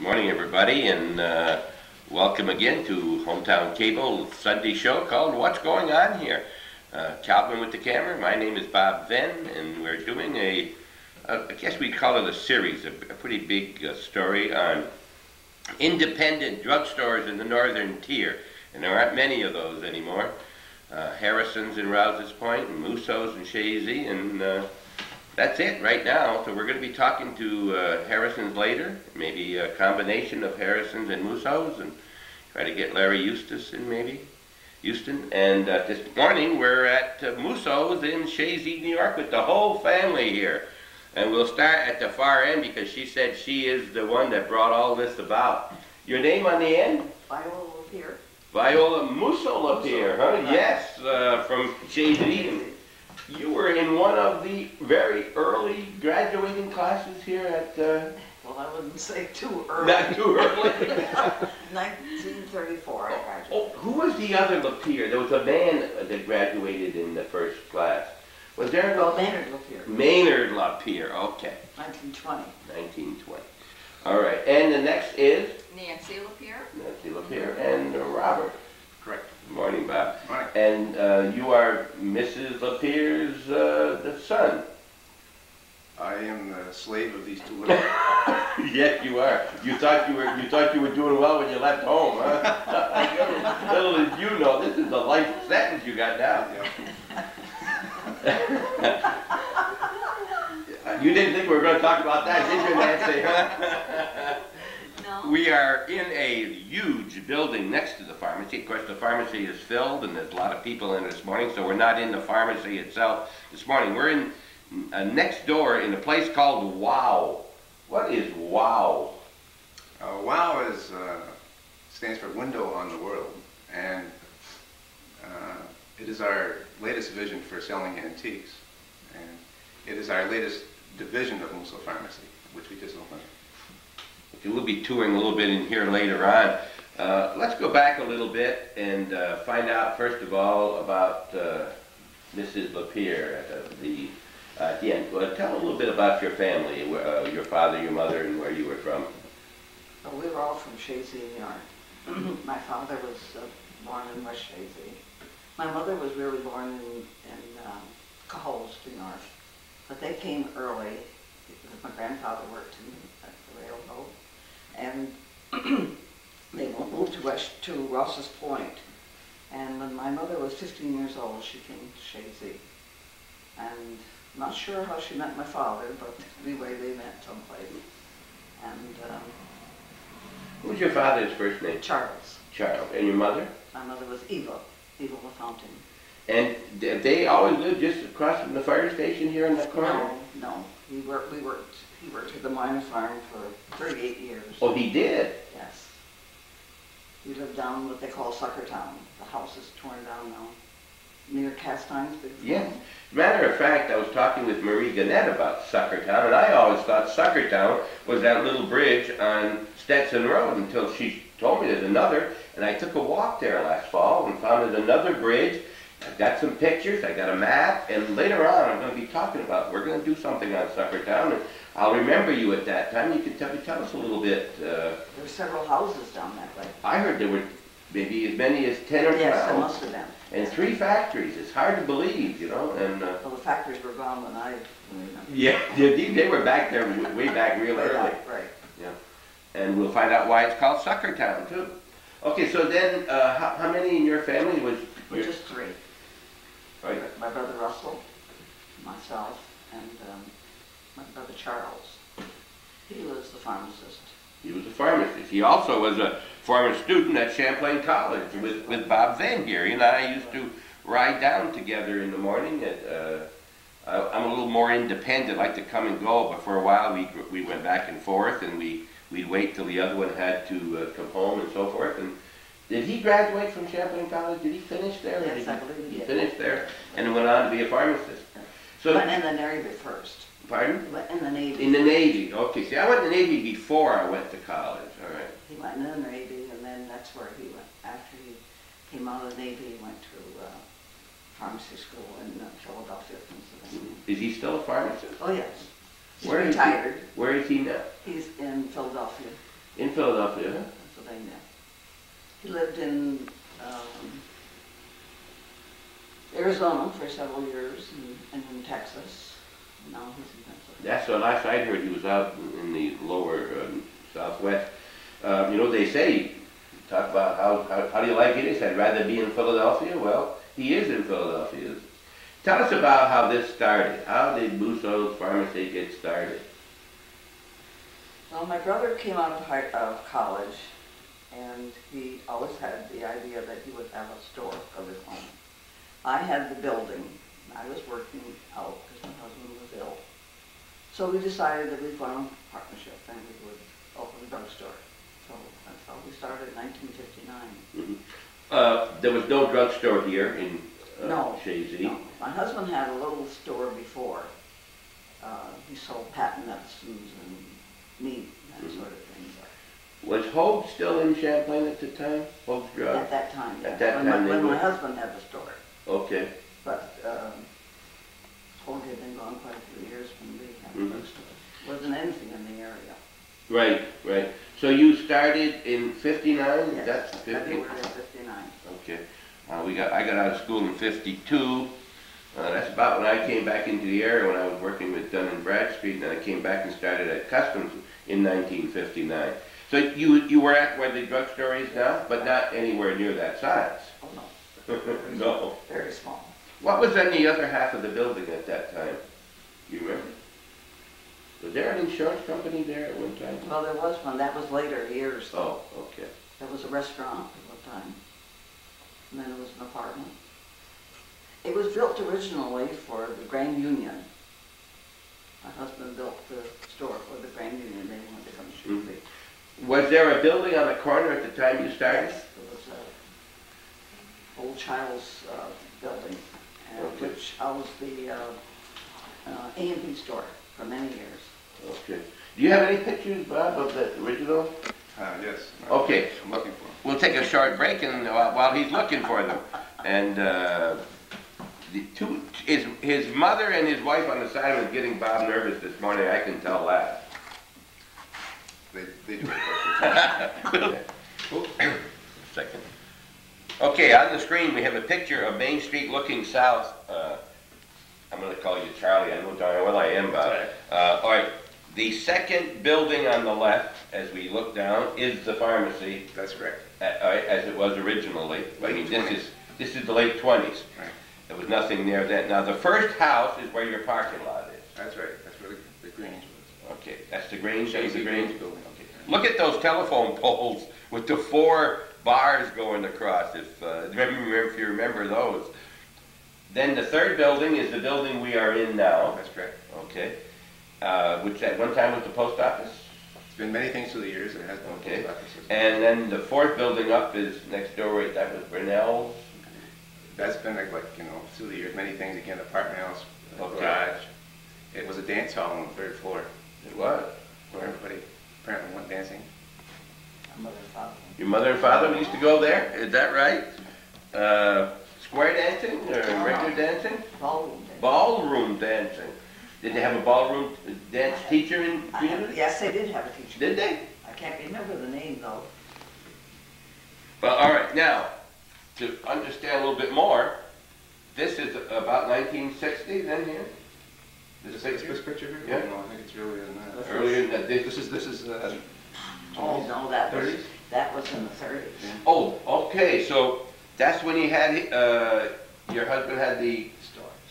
Morning, everybody, and welcome again to Hometown Cable Sunday show called What's Going On Here? Calvin with the camera. My name is Bob Venn, and we're doing I guess we call it a series, a pretty big story on independent drugstores in the northern tier, and there aren't many of those anymore. Harrison's in Rouse's Point, and Mousseau's and Chazy, and that's it right now. So we're going to be talking to Harrison's later, maybe a combination of Harrison's and Mousseau's, and try to get Larry Eustace in maybe, Houston. And this morning we're at Mousseau's in Chazy, New York with the whole family here. And we'll start at the far end because she said she is the one that brought all this about. Your name on the end? Viola Lapierre. Viola Mousseau Lapierre, huh? Right. Yes, from Chazy. You were in one of the very early graduating classes here at... well, I wouldn't say too early. Not too early. 1934 I graduated. Oh, who was the other Lapierre? There was a man that graduated in the first class. Was there? Well, Maynard Lapierre. Maynard Lapierre, okay. 1920. 1920. All right, and the next is? Nancy Lapierre. Nancy Lapierre and Robert. Correct. Good morning, Bob. Morning. And you are Mrs. Lapierre's the son. I am the slave of these two little. Yes, you are. You thought you were doing well when you left home, huh? Little did you know, this is the life sentence you got now. You didn't think we were going to talk about that, did you, Nancy? No. We are in a huge building next to the pharmacy. Of course, the pharmacy is filled, and there's a lot of people in it this morning, so we're not in the pharmacy itself this morning. We're in next door in a place called WOW. What is WOW? WOW stands for Window on the World, and it is our latest vision for selling antiques, and it is our latest division of Mousseau Pharmacy, which we just opened. Okay, we'll be touring a little bit in here later on. Let's go back a little bit and find out, first of all, about Mrs. Lapierre at the end. Tell a little bit about your family, your father, your mother, and where you were from. Well, we were all from Chazy, New York. My father was born in West Chazy. My mother was really born in Cohoes, New York. But they came early because my grandfather worked at the railroad. And they moved to Ross's Point. And when my mother was 15 years old, she came to Chazy. And I'm not sure how she met my father, but anyway, they met someplace. And What was your father's first name? Charles. Charles. And your mother? My mother was Eva LaFontaine. And they always lived just across from the fire station here in the corner? No. He worked at the minor farm for 38 years. Oh, he did? Yes. We lived down what they call Suckertown. The house is torn down now. Near Castine's big farm. Yes. Matter of fact, I was talking with Marie Gannett about Suckertown, and I always thought Suckertown was that little bridge on Stetson Road until she told me there's another, and I took a walk there last fall and found there's another bridge. I've got some pictures, I got a map, and later on I'm going to be talking about, we're going to do something on Suckertown, and I'll remember you at that time. You can tell us a little bit. There were several houses down that way. I heard there were maybe as many as 10 or 12. Yes, there must have been. And 3 factories. It's hard to believe, you know. And well, the factories were gone when I... Yeah, they were back there way back real early. Right. Yeah. And we'll find out why it's called Suckertown, too. Okay, so then how many in your family was... We're just 3. Right. My brother Russell, myself, and my brother Charles. He was the pharmacist. He was a pharmacist. He also was a former student at Champlain College with Bob Venn here. He and I used to ride down together in the morning. I'm a little more independent, like to come and go, but for a while we went back and forth, and we'd wait till the other one had to come home and so forth. And did he graduate from Champlain College? Did he finish there? Yes, I believe he did. He finished there and went on to be a pharmacist. So, went in the Navy first. Pardon? He went in the Navy. In the Navy. Okay. See, I went in the Navy before I went to college. All right. He went in the Navy, and then that's where he went. After he came out of the Navy, he went to pharmacy school in Philadelphia, Pennsylvania. Is he still a pharmacist? Oh, yes. He's Where retired. Where is he now? He's in Philadelphia. In Philadelphia, huh? Pennsylvania. He lived in Arizona for several years and in Texas. Now he's in Pennsylvania. That's the last I heard. He was out in the lower southwest. You know, they say, talk about how do you like it? He said, I'd rather be in Philadelphia. Well, he is in Philadelphia. Tell us about how this started. How did Mousseau's Pharmacy get started? Well, my brother came out of college, and he always had the idea that he would have a store of his own. I had the building. I was working out because my husband was ill. So we decided that we'd form a partnership and we would open a drugstore. So that's how we started in 1959. Mm-hmm. There was no drugstore here in Chazy. No. My husband had a little store before. He sold patent medicines and meat and that sort of thing. Was Hogue still in Champlain at the time? Hogue's Drug? At that time, yes. At that time when my husband had the store. Okay. But Hogue had been gone quite a few years when we had the drugstore. Wasn't anything in the area. Right, right. So you started in 59? Yes, That's 50? February of 59. Okay. I got out of school in 52. That's about when I came back into the area when I was working with Dun and Bradstreet, and I came back and started at Customs in 1959. So you were at where the drugstore is now, but not anywhere near that size. Oh, no. No. Very small. What was on the other half of the building at that time? You remember? Was there an insurance company there at one time? Well, there was one. That was later, years. Oh, okay. There was a restaurant at one time. And then it was an apartment. It was built originally for the Grand Union. My husband built the store for the Grand Union. They wanted to come shoot me. Was there a building on the corner at the time you started? Yes, it was an old child's building, Okay. which housed the A&P store for many years. Okay. Do you have any pictures, Bob, of that original? Yes. Okay. I'm looking for them. We'll take a short break and while he's looking for them. And his mother and his wife on the side was getting Bob nervous this morning. I can tell that. They do it. Second. Okay, on the screen we have a picture of Main Street looking south. I'm going to call you Charlie. I know darn well I am, Bob. All right. The second building on the left, as we look down, is the pharmacy. That's correct. As it was originally. I mean, this is the late 20s. Right. There was nothing there then. Now, the first house is where your parking lot is. That's right. That's where the Grange was. Okay, that's the Grange. Chazy The Grange building. Okay. Look at those telephone poles with the 4 bars going across. If you remember those. Then the third building is the building we are in now. That's correct. Okay. Which at one time was the post office. It's been many things through the years. It has been Okay. post offices. And then the fourth building up is next door. Right, that was Brunel's. That's been like through the years, many things. Again, apartment house, Okay. garage. It was a dance hall on the 3rd floor It was. where everybody apparently went dancing. My mother and father. Your mother and father used to go there. Is that right? Square dancing or regular dancing? Ballroom day. Ballroom dancing. Did they have a ballroom dance teacher in community? Yes, they did have a teacher. Did they? I can't remember the name though. Well, all right. Now, to understand a little bit more, this is about 1960 then here? This picture here? Yeah. No, I think it's earlier than that. Earlier than that. This is Oh, no, that was 30s? that was in the 30s. Oh, okay. So that's when he had your husband had the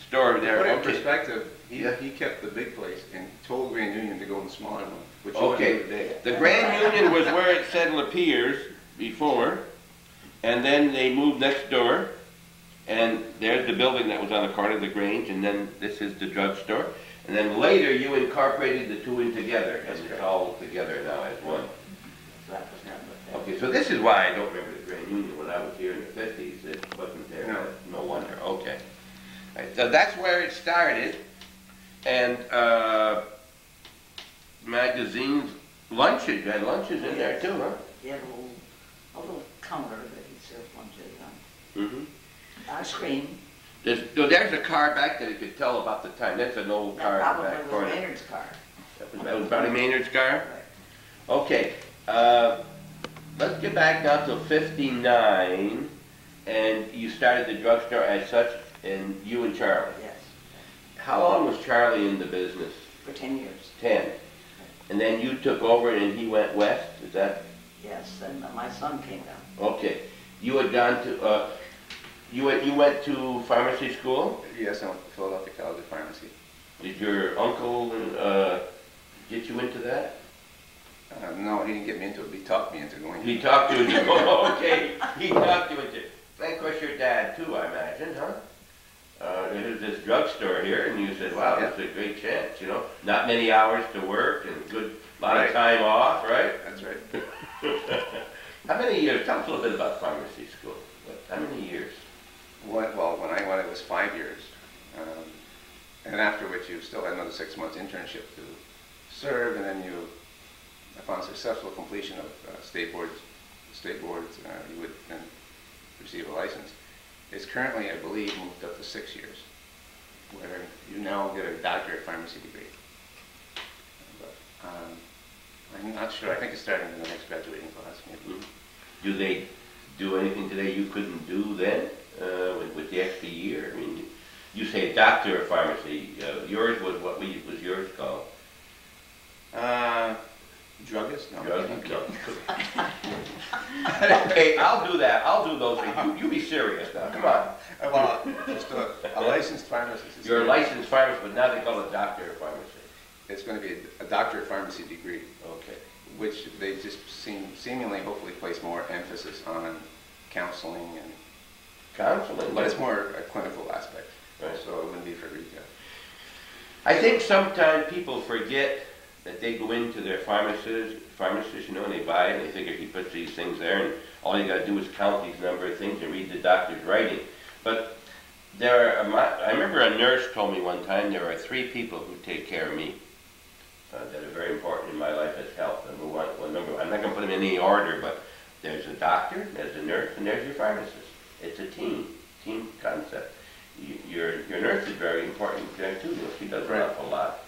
store there. Put it in Okay. perspective, Yeah. he kept the big place and told Grand Union to go in the smaller one, which Okay. he did. The Grand Union was where it said Lapeers before, and then they moved next door, and there's the building that was on the corner of the Grange, and then this is the drugstore. And then later you incorporated the two in together, and it's all together now as one. So that was done with that. Okay, so this is why I don't remember the Grand Union when I was here in the 50s. It wasn't there. No. No wonder. Okay. All right, so that's where it started. And magazines, lunches. You had lunches in there too, huh? He had a little counter that he served lunches on. Mm-hmm. Ice cream. There's a car back there you could tell about the time. That's an old car That in the back probably was corner. Maynard's car. That was probably Maynard's car? Right. Okay. Let's get back now to 59, and you started the drugstore as such, and you and Charlie. Yes, How long was Charlie in the business? for 10 years. 10. And then you took over and he went west, is that? Yes, and my son came down. Okay. You had gone to, you went to pharmacy school? Yes, I went to Philadelphia College of Pharmacy. Did your uncle get you into that? No, he didn't get me into it, but he talked me into going. He talked you into okay. He talked you into it. Of course, your dad too, I imagine, huh? There's this drugstore here, and you said, wow, that's a great chance, you know? Not many hours to work and good lot of time off, right? That's right. How many years? Tell us a little bit about pharmacy school. How many years? Well, when I went, it was 5 years. And after which you still had another 6 months internship to serve, and then you, upon successful completion of state boards, you would then receive a license. It's currently, I believe, moved up to 6 years, where you now get a doctorate of pharmacy degree. But I'm not sure. I think it's starting in the next graduating class, maybe. Do they do anything today you couldn't do then with the extra year? I mean, you say doctor of pharmacy. Yours was what was yours called? Druggist? No. Druggist? No. Okay, I'll do that. I'll do those things. You be serious now. Come on. Well, just a licensed pharmacist. You're a licensed pharmacist, but now they call it doctor of pharmacy. It's going to be a doctor of pharmacy degree. Okay. Which they just seemingly, hopefully, place more emphasis on counseling and counseling, but it's more a clinical aspect, right. So it wouldn't be for retail. I think sometimes people forget that they go into their pharmacist, you know, and they buy it, and they figure he puts these things there, and all you got to do is count these number of things and read the doctor's writing. But I remember a nurse told me one time there are 3 people who take care of me that are very important in my life as health. Number one, I'm not going to put them in any order, but there's a doctor, there's a nurse, and there's your pharmacist. It's a team concept. Your nurse is very important there too. She does an awful lot.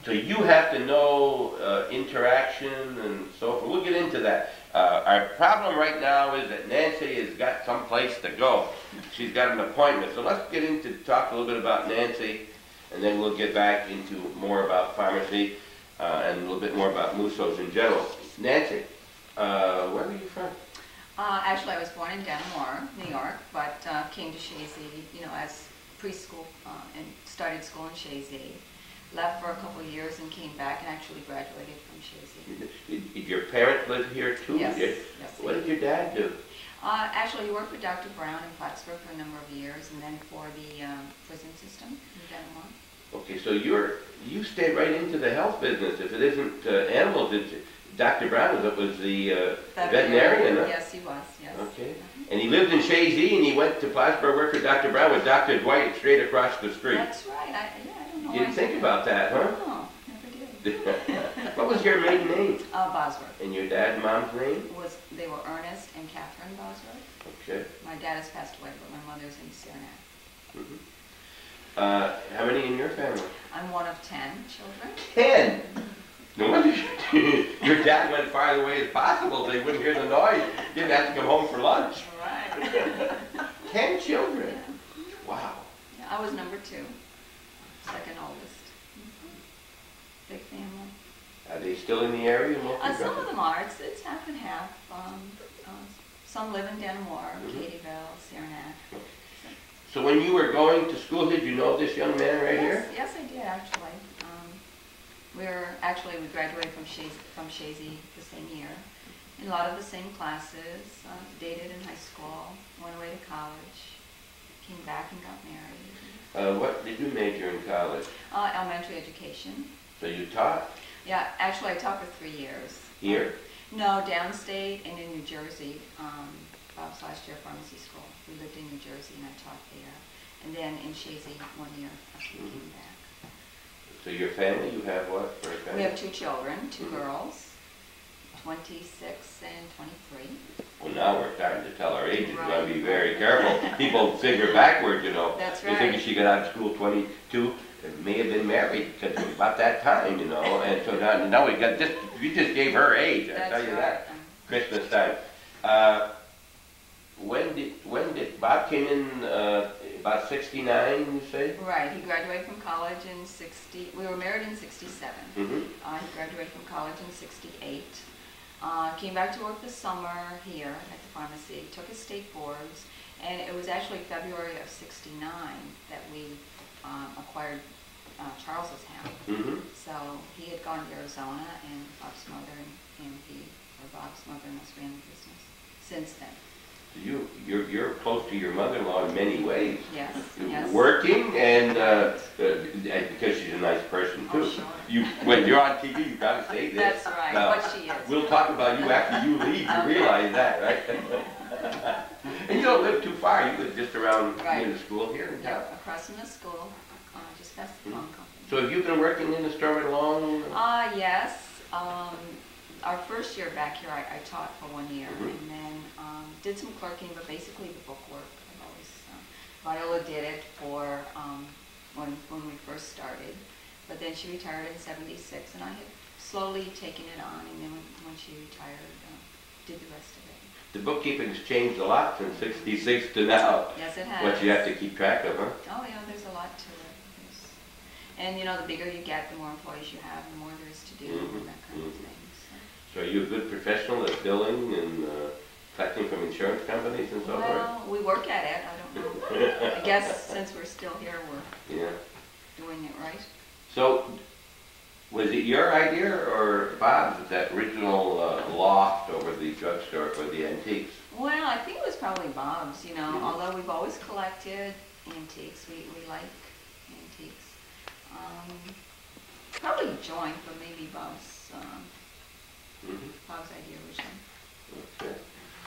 So you have to know interaction and so forth. We'll get into that. Our problem right now is that Nancy has got someplace to go. She's got an appointment. So let's get into talk a little bit about Nancy, and then we'll get back into more about pharmacy and a little bit more about Mousseau's in general. Nancy, where are you from? Actually, I was born in Dannemora, New York, but came to Chazy, you know, as preschool and started school in Chazy. Left for a couple of years and came back and actually graduated from Chazy. Did your parents live here too? Yes. Yes. What did your dad do? Actually, he worked with Dr. Brown in Plattsburgh for a number of years, and then for the prison system in Dannemora. Okay, so you stayed right into the health business. If it isn't animals, Dr. Brown was the veterinarian, huh? Yes, he was, yes. Okay. And he lived in Chazy, and he went to Plattsburgh, worked with Dr. Brown with Dr. Dwight straight across the street. That's right. I don't know. You didn't think about that, huh? No, never did. What was your maiden name? Bosworth. And your dad and mom's name? They were Ernest and Catherine Bosworth. Okay. My dad has passed away, but my mother's in Saranac. Mm-hmm. How many in your family? I'm one of 10 children. 10? No wonder your dad went far away as possible so he wouldn't hear the noise. You didn't have to come home for lunch. Right. 10 children? Yeah. Wow. Yeah, I was number 2, second oldest. Big family. Are they still in the area? Some of them are. It's half and half. Some live in Dannemora, Katyville, Saranac. So when you were going to school, did you know this young man right here? Yes, I did actually. We graduated from Chazy the same year. In a lot of the same classes, dated in high school, went away to college, came back and got married. What did you major in college? Elementary education. So you taught? Yeah, actually I taught for 3 years. Here? No, downstate and in New Jersey. Bob's last year pharmacy school. We lived in New Jersey and I taught there. And then in Chazy 1 year after we came back. So your family, you have what for a family? We have 2 children, 2 girls, 26 and 23. Well, now we're starting to tell our ages. We've got to be very careful. People figure backward, you know. That's You right. think she got out of school 22, may have been married because it was about that time, you know, and so now we got just, you just gave her age, I tell you that, Christmas time. When did Bob came in, about 69, you say? Right, he graduated from college in 60, we were married in 67. Mm-hmm. He graduated from college in 68. Came back to work this summer here at the pharmacy, took his state boards, and it was actually February of 69 that we acquired Charles's house. Mm-hmm. So he had gone to Arizona, and Bob's mother Bob's mother and us ran the business since then. You're close to your mother-in-law in many ways. Yes, yes. Working and because she's a nice person too. Oh, sure. When you're on TV, you gotta say this. That's right, Now, what she is. We'll talk about you after you leave. You realize that, right? And you don't live too far. You live just around near the school here in town. Yep, across from the school, just past the phone company. So have you been working in the store long? Yes. Our first year back here, I taught for 1 year, and then did some clerking, but basically the bookwork. I've always, Viola did it for when we first started, but then she retired in 76, and I had slowly taken it on, and then when she retired, did the rest of it. The bookkeeping's changed a lot from 66 to now. Yes, it has. What you have to keep track of, huh? Oh yeah, there's a lot to it. And you know, the bigger you get, the more employees you have, the more there is to do, and that kind of thing. So are you a good professional at billing and collecting from insurance companies and so forth? Well, we work at it. I don't know. I guess since we're still here, we're doing it right. So, was it your idea or Bob's, that original loft over the drugstore for the antiques? Well, I think it was probably Bob's, you know, although we've always collected antiques. We like antiques. Probably joint, but maybe Bob's. Bob's idea originally. Okay.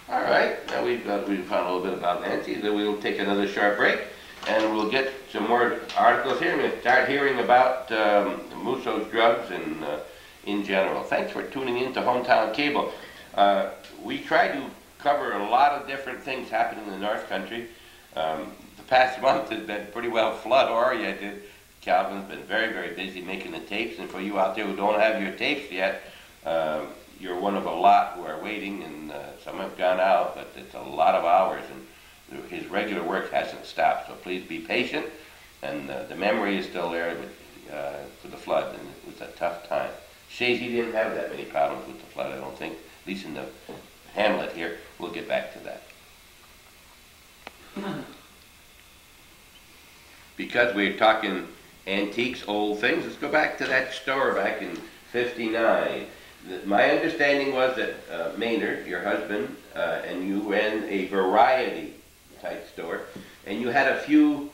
All right. Now we've found a little bit about antiques. Then we'll take another short break, and we'll get some more articles here. We're going to start hearing about Mousseau's drugs and in general. Thanks for tuning in to Hometown Cable. We try to cover a lot of different things happening in the North Country. The past month has been pretty well flood-oriented. Calvin's been very, very busy making the tapes, and for you out there who don't have your tapes yet, you're one of a lot who are waiting, and some have gone out, but it's a lot of hours, and his regular work hasn't stopped. So please be patient, and the memory is still there for the flood, and it was a tough time. Chazy didn't have that many problems with the flood, I don't think, at least in the hamlet here. We'll get back to that. Because we're talking antiques, old things, let's go back to that store back in '59. My understanding was that Maynard, your husband, and you ran a variety type store, and you had a few,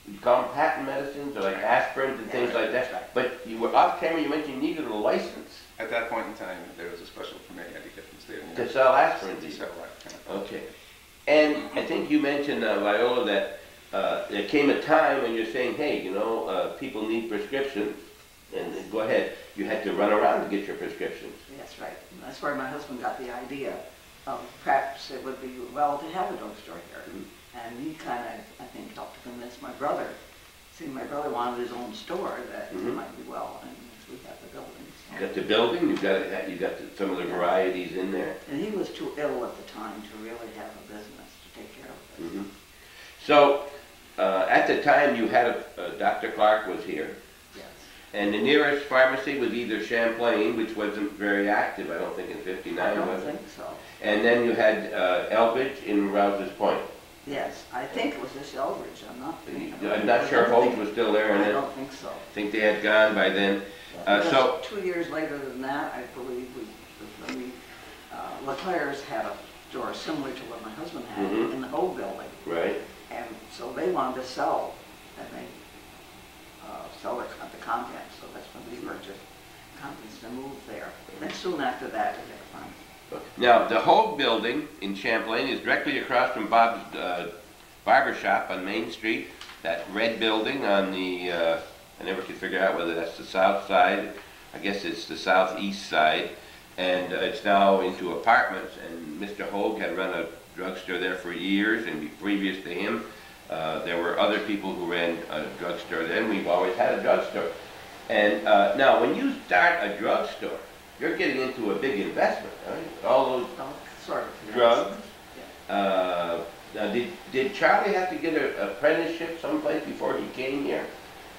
you call them patent medicines, or like aspirins and things like that, but you were off camera, you mentioned you needed a license. At that point in time, there was a special permit you had to get from the state of New York. To sell aspirins. To sell that. Okay. And I think you mentioned, Viola, that there came a time when you're saying, hey, you know, people need prescriptions, and go ahead. You had to run around to get your prescriptions. That's right. And that's where my husband got the idea of perhaps it would be well to have a drugstore here. And he kind of, I think, helped to convince my brother. See, my brother wanted his own store, that it might be well, and we got the building. So. You got the building, you got some of the varieties in there. And he was too ill at the time to really have a business to take care of it. So, at the time you had Dr. Clark was here. And the nearest pharmacy was either Champlain, which wasn't very active, I don't think, in '59, I don't was it? think so. And then you had Elbridge in Rouse's Point. Yes, I think it was this Elbridge. I'm not sure if Holmes was still there. I don't think so. I think they had gone by then. So 2 years later than that, I believe, LeClaire's had a store similar to what my husband had in the Hogue building. Right. And so they wanted to sell, and they sell the contents, so that's when we purchased contents to move there. And soon after that, we had a pharmacy. Now, the Hogue building in Champlain is directly across from Bob's barber shop on Main Street. That red building on the, I never could figure out whether that's the south side. I guess it's the southeast side. And it's now into apartments. And Mr. Hogue had run a drugstore there for years, and previous to him, There were other people who ran a drugstore then. We've always had a drugstore. And now, when you start a drugstore, you're getting into a big investment, right? All those No, sort of. yes. drugs. Yeah. Now, did Charlie have to get an apprenticeship someplace before he came here?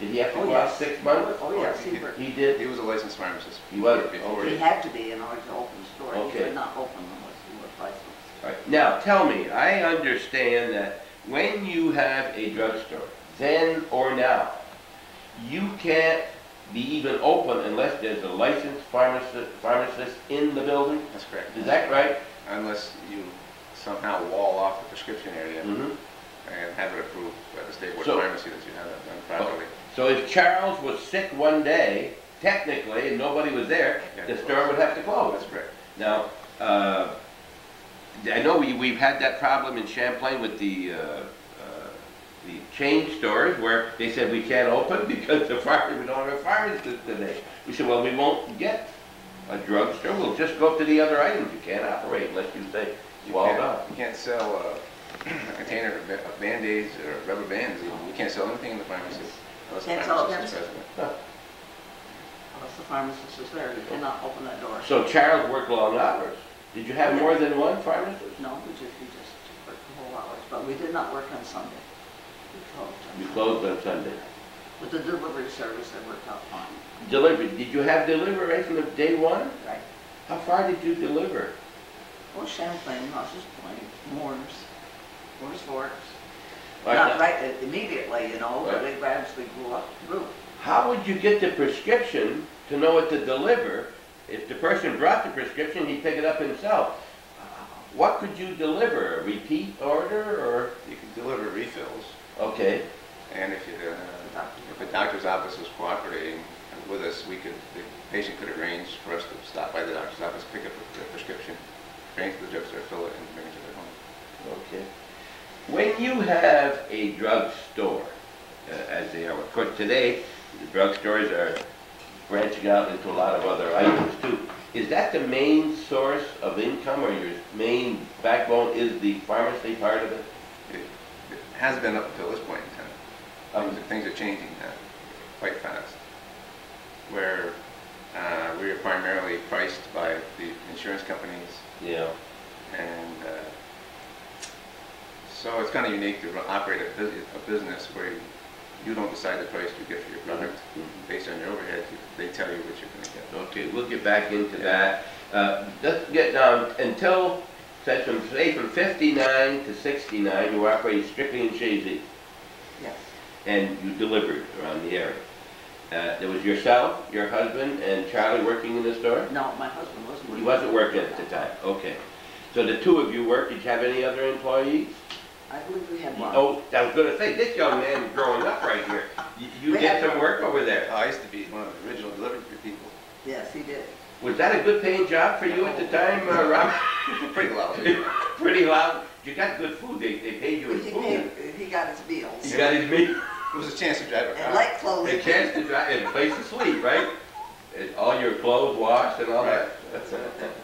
Did he have to Oh, go out yes. 6 months? Oh, yes, he worked. He did? He was a licensed pharmacist. He was? Before He he, had to be in order to open the store. He Okay. could not open unless he was licensed. All right. Now, tell me, I understand that when you have a drugstore, then or now, you can't be even open unless there's a licensed pharmacist in the building? that's correct. Is that right? Unless you somehow wall off the prescription area Mm-hmm. and have it approved by the state board So- of pharmacy that you have it done properly. So if Charles was sick one day, technically, and nobody was there, Yeah, the close. store would have to close. That's correct. Now, I know we've had that problem in Champlain with the chain stores where they said we can't open because we don't have a pharmacist today. We said, well, we won't get a drugstore. We'll just go up to the other items. You can't operate unless you say You walled can't- off. You can't sell a container of Band-Aids or rubber bands. You can't sell anything in the pharmacy unless the Can't sell pharmacist is pencils. present. Unless the pharmacist is there, you cannot open that door. So Charles worked long hours. Did you have more than one pharmacist? No, we just worked the whole hours, but we did not work on Sunday. We closed on You Sunday. closed on Sunday. With the delivery service, it worked out fine. Delivery. Did you have delivery right from the day one? Right. How far did you deliver? Well, Champlain, Ross's Point, Moore's Forks. Like Not that. right immediately, but Right. it gradually grew up through. How would you get the prescription to know what to deliver? If the person brought the prescription, he'd pick it up himself. What could you deliver? A repeat order or? You can deliver refills, Okay. and if the doctor's office was cooperating with us, the patient could arrange for us to stop by the doctor's office, pick up the prescription, bring it to the drugstore, fill it, and bring it to their home. Okay. When you have a drugstore, as they are, of course, today, the drugstores are branching out into a lot of other items too. Is that the main source of income, or your main backbone is the pharmacy part of it? It has been up until this point in time. Things are changing quite fast. Where we are primarily priced by the insurance companies, Yeah. and so it's kind of unique to operate a business where you don't decide the price you get for your product. Based on your overhead, they tell you what you're going to get. Okay, we'll get back into that. Let's get down until, say from 59 to 69, you were operating strictly in Chazy, Yes. and you delivered around the area. There was yourself, your husband, and Charlie working in the store? No, my husband wasn't working. He wasn't working at the time, okay. So the two of you worked. Did you have any other employees? I believe we had one. Oh, I was going to say, this young man growing up right here, you We did had some one. work over there. I used to be one of the original delivery people. Yes, he did. Was that a good paying job for you at the time, Rob? Pretty loud. Pretty loud. You got good food. They paid you in food. He got his meals. You got his meat. It was a chance to drive a And car. light clothing. A chance to drive and a place to sleep, right? And all your clothes washed and all that.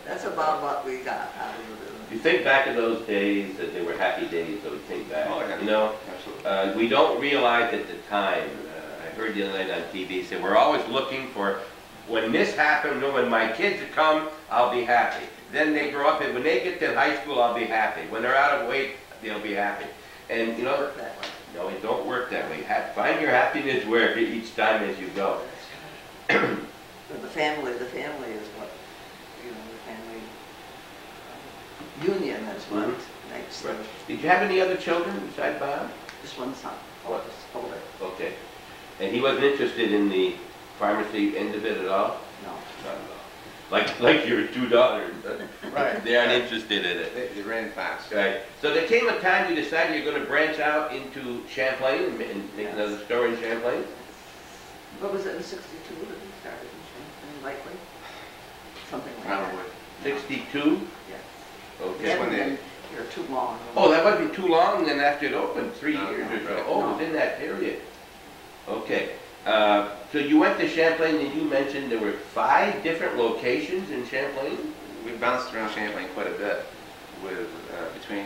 That's about what we got out of it. You think back in those days that they were happy days, so we think back. Oh, yeah. You know, Absolutely. we don't realize at the time, I heard the other night on TV, say we're always looking for, when this happened, when my kids come, I'll be happy. Then they grow up, and when they get to high school, I'll be happy. When they're out of weight, they'll be happy. And you know, Work that way. no, it don't work that way. Find your happiness where each time as you go. But the family is what, the family union is what makes Right. the, Did you have any other children besides Bob? this one's son, What? older. Okay. And he wasn't interested in the pharmacy end of it at all? No. Not at all. Like your two daughters. Right. They aren't interested in it. They ran fast. Right. So there came a time you decided you're going to branch out into Champlain and make another store in Champlain? What was it, in 62 that we started in Champlain, likely? Something like that. Probably. 62? Yes. Okay. We haven't when they- been here too long. Oh, that wasn't too long then after it opened, 3 No, years or so. right. Oh, it was in that period. Okay. So you went to Champlain and you mentioned there were 5 different locations in Champlain? We bounced around Champlain quite a bit, with between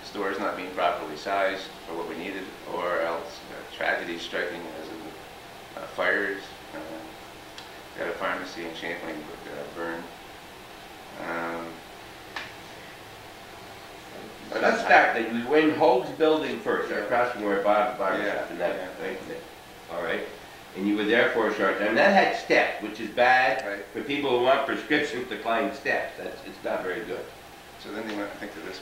stores not being properly sized for what we needed, or else tragedies striking as in fires. Got a pharmacy in Champlain that burned. Let's start. We were in Hoag's building first, across from where Bob's barber shop and that. Yeah. Right? All right. And you were there for a short time. That had steps, which is bad for people who want prescriptions to climb steps. It's not very good. So then they went, I think, to this.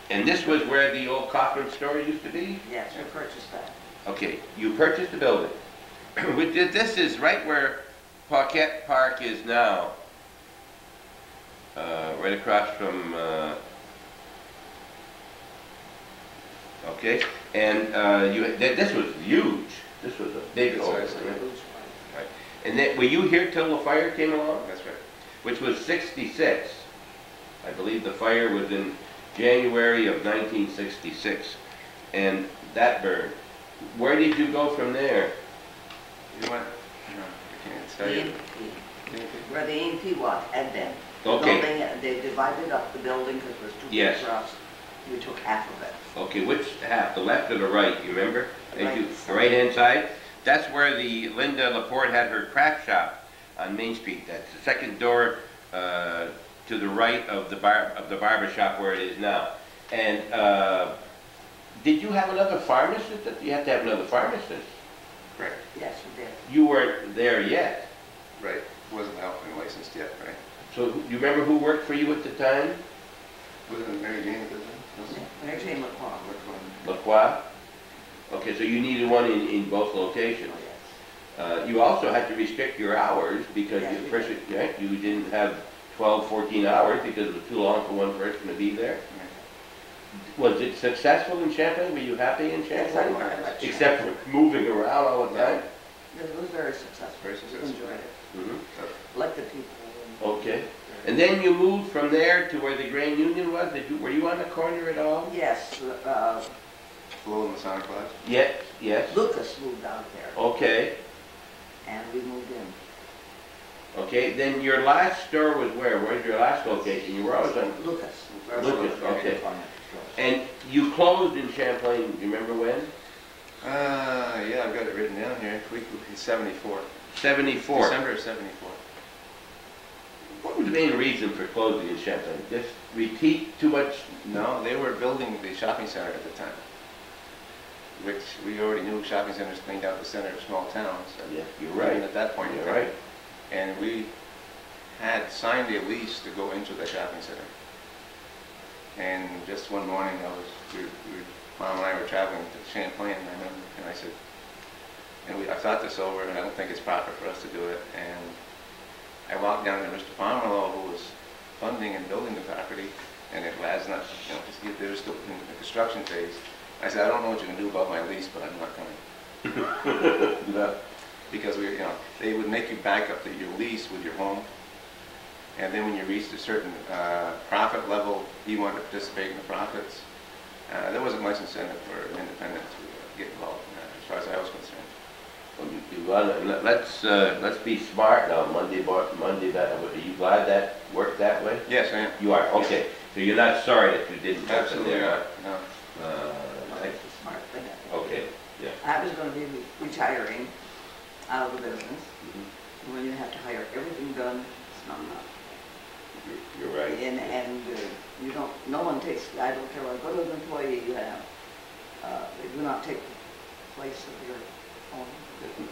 And this was where the old Cochran store used to be? Yes, we purchased that. Okay, you purchased the building. This is right where Paquette Park is now. Right across from, okay, and this was huge. This was a big old, right? And then, were you here till the fire came along? That's right. Which was 66. I believe the fire was in January of 1966, and that burned. Where did you go from there? You went, I can't tell The you. A&P, where the A&P had been. Okay. Building, they divided up the building because it was too big for us. We took half of it. Okay, which half, the left or the right, you remember? Right. The right-hand side? That's where the Linda Laporte had her craft shop on Main Street. That's the second door to the right of the barber shop where it is now. And did you have another pharmacist? You had to have another pharmacist. Correct. Yes, we did. You weren't there yet. Right. Wasn't out and licensed yet, right? So do you remember who worked for you at the time? Wasn't Mary Jane at the time? Mary Jane LaCroix. Lacroix? Okay, so you needed one in both locations. Oh, yes. You also had to restrict your hours because Yes, you, we first, right, you didn't have 12, 14 hours because it was too long for one person to be there. Was it successful in Champlain? Were you happy in Yes, Champlain? I very much. Except for moving around all the time? It was very successful. Very successful. Enjoyed it. Mhm. Liked the people. Okay. And then you moved from there to where the Grain Union was? Were you on the corner at all? Yes, Below in the Sonic Lodge? Yes, yes. Lucas moved out there, Okay, and we moved in. okay. Then your last store was where? Where's your last location? You were always on... Lucas. Lucas, okay. And you closed in Champlain, do you remember when? Yeah, I've got it written down here. In 74. 74. December of 74. What was the main reason for closing in Champlain? Just repeat too much? No, they were building the shopping center at the time, which we already knew shopping centers cleaned out the center of small towns. Yeah, you're right. Even at that point in You're time. right. And we had signed a lease to go into the shopping center. And just one morning, Mom and I were traveling to Champlain, I remember, and I said, I thought this over, and I don't think it's proper for us to do it. And I walked down to Mr. Pomerleau, who was funding and building the property, and it was not, they were still in the construction phase. I said, I don't know what you can do about my lease, but I'm not coming. No. Because they would make you back up to your lease with your home, and then when you reached a certain profit level, you wanted to participate in the profits. There wasn't much incentive for an independent to get involved in that, as far as I was concerned. Well, let's be smart now. Monday. That are you glad that worked that way? Yes, I am. You are. Okay. So you're not sorry that you didn't happen Absolutely there. not. No. That's a smart thing. I think. Okay. Yeah. I was going to be retiring out of the business. When you have to hire everything done, it's not enough. You're right. And you don't, no one takes, I don't care what good employee you have, they do not take the place of your own.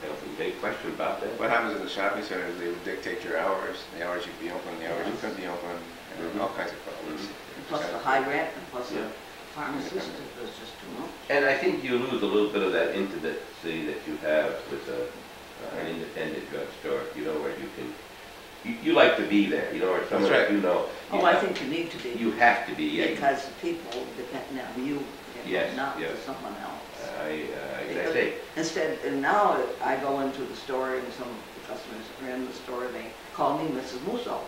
There's a big question about that. What happens in the shopping center is they would dictate your hours, the hours you'd be open, the hours you couldn't be open, and all kinds of problems. Plus the high rent, and plus the pharmacist, it was just too much. And I think you lose a little bit of that intimacy that you have with an independent drugstore. You know, where you can, you like to be there. You know, or someone That's right. that you know. Oh, I think you need to be. You have to be. Yeah. Because people depend on you, Yes, not yes. to someone else. I Because say. Instead, and now I go into the store and some of the customers are in the store, they call me Mrs. Mousseau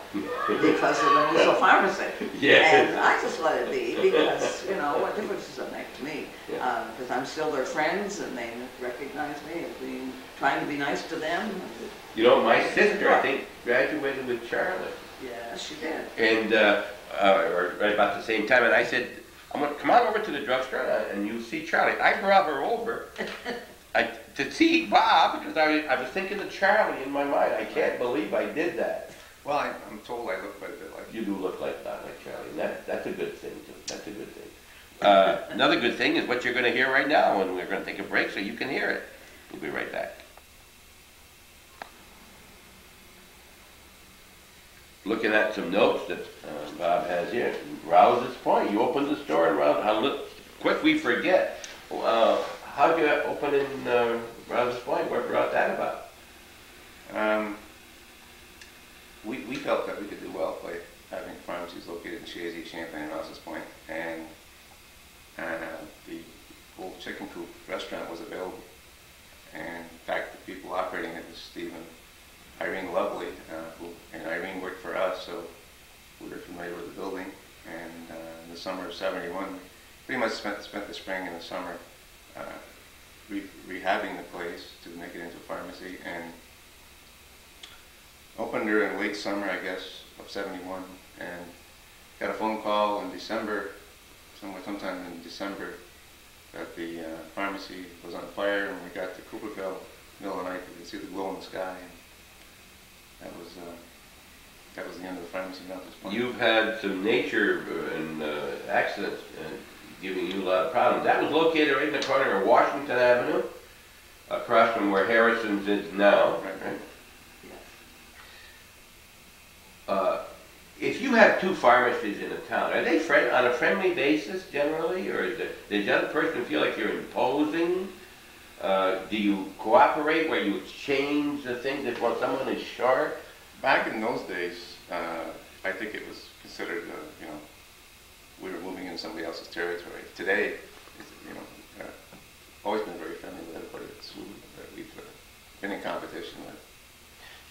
because of the Mousseau pharmacy. Yes. And I just let it be because, what difference does it make to me? Yeah. Because I'm still their friends and they recognize me as trying to be nice to them. You know, my sister, I think, graduated with Charlotte. Yeah, she did. And or right about the same time. And I said, I'm gonna come on over to the drugstore and you see Charlie. I brought her over to see Bob because I was thinking of Charlie in my mind. I can't believe I did that. Well, I'm told I look quite a bit like You do look like Charlie, and that's a good thing too. That's a good thing. Another good thing is what you're going to hear right now, and we're going to take a break so you can hear it. We'll be right back. Looking at some notes that Bob has here. Rouse's Point. You opened the store in Rouse. How quick we forget. How'd you open in Rouse's Point? What brought that about? We felt that we could do well by having pharmacies located in Chazy, Champlain, and Rouse's Point, and the old chicken coop restaurant was available. And in fact, the people operating it was Steve and Irene Lovely, and Irene worked for us, so we were familiar with the building. And in the summer of '71, we pretty much spent the spring and the summer rehabbing the place to make it into a pharmacy, and opened her in late summer, I guess, of '71, and got a phone call in December, sometime in December, that the pharmacy was on fire, and we got to Cooperville, middle of the night, we could see the glow in the sky, and that was the end of the pharmacy at this point. You've had some nature and accidents giving you a lot of problems. That was located right in the corner of Washington Avenue, across from where Harrison's is now. Right? If you have two pharmacies in a town, are they on a friendly basis generally, or does the other person feel like you're imposing? Do you cooperate where you exchange the things if someone is short? Back in those days, I think it was considered, we were moving in somebody else's territory. Today, it's, always been very friendly with everybody that we've been in competition with.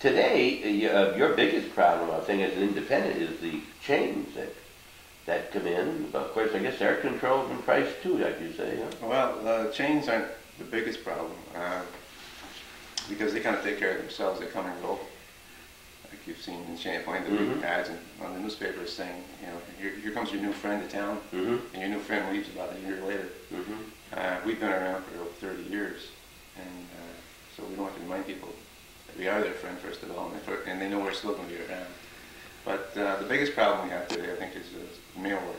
Today, your biggest problem, I think, as an independent, is the chains that come in. Of course, I guess they're controlled in price too, like you say. Huh? Well, chains aren't the biggest problem because they kind of take care of themselves. They come and go. Like you've seen in Champlain, the big ads on the newspapers saying, here comes your new friend to town, and your new friend leaves about a year later. We've been around for over 30 years, and so we don't have to remind people that we are their friend, first of all, and they know we're still going to be around. But the biggest problem we have today, I think, is mail order,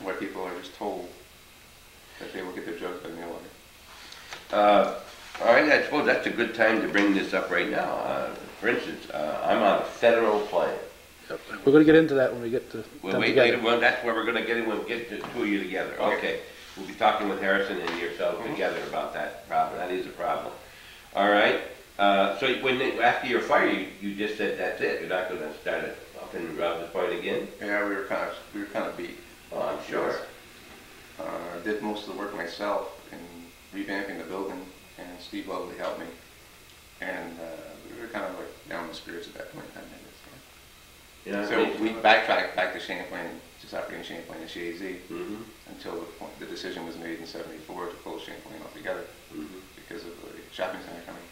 where people are just told that they will get their drugs by mail order. All right, I suppose that's a good time to bring this up right now. For instance, I'm on a federal plan. We're going to get into that when we get to Well, that's where we're going to get in when we get the two of you together. Okay. We'll be talking with Harrison and yourself together about that problem. That is a problem. All right. So after your fire, you just said that's it. You're not going to start it up in Rouse's Point again. Yeah, we were kind of beat. Oh, I'm sure. I did most of the work myself in revamping the building, and Steve Lovely helped me. And we were kind of like down in the spirits at that point in time. So we backtracked back to Champlain, just operating Champlain and Chazy, until the decision was made in '74 to close Champlain altogether because of the shopping center coming.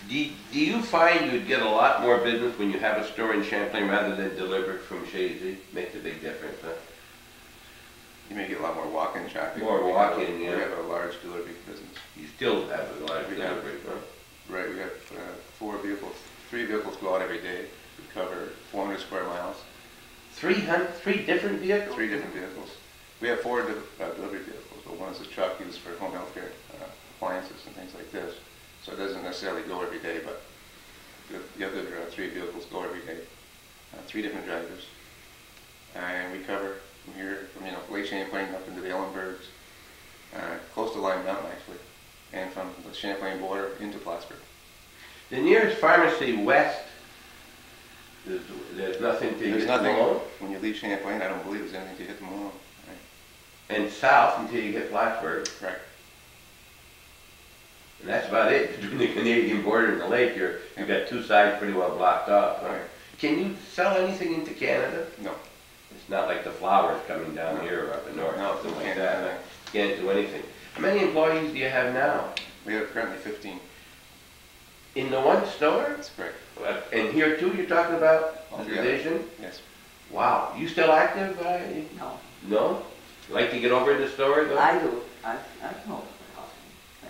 Do you find you'd get a lot more business when you have a store in Champlain rather than delivered from Chazy? Makes a big difference, huh? You may get a lot more walk-in traffic. More walk-in, We have a large delivery business. You still have a large delivery, huh? Right, we have 3 vehicles go out every day. We cover 400 square miles. 3 different vehicles? 3 different vehicles. We have 4 delivery vehicles, but one is a truck used for home health care, appliances and things like this. So it doesn't necessarily go every day, but the other 3 vehicles go every day. 3 different drivers. And we cover from here, from Lake Champlain up into the Ellenbergs, close to Lime Mountain actually, and from the Champlain border into Plattsburgh. The nearest pharmacy west, there's nothing to There's hit nothing. Malone. When you leave Champlain, I don't believe there's anything to hit the Malone. Right. And south until you get Plattsburgh. Right. And that's about it. Between the Canadian border and the lake, you've got 2 sides pretty well blocked off. Huh? Right. Can you sell anything into Canada? No. It's not like the flowers coming down here or up in north. No, something like can't that. do that. Can't do anything. How many employees do you have now? We have currently 15. In the one store? That's correct. And here too, you're talking about the Altogether. division? Yes. Wow, you still active? No, No? Like to get over to the store though? I do. I know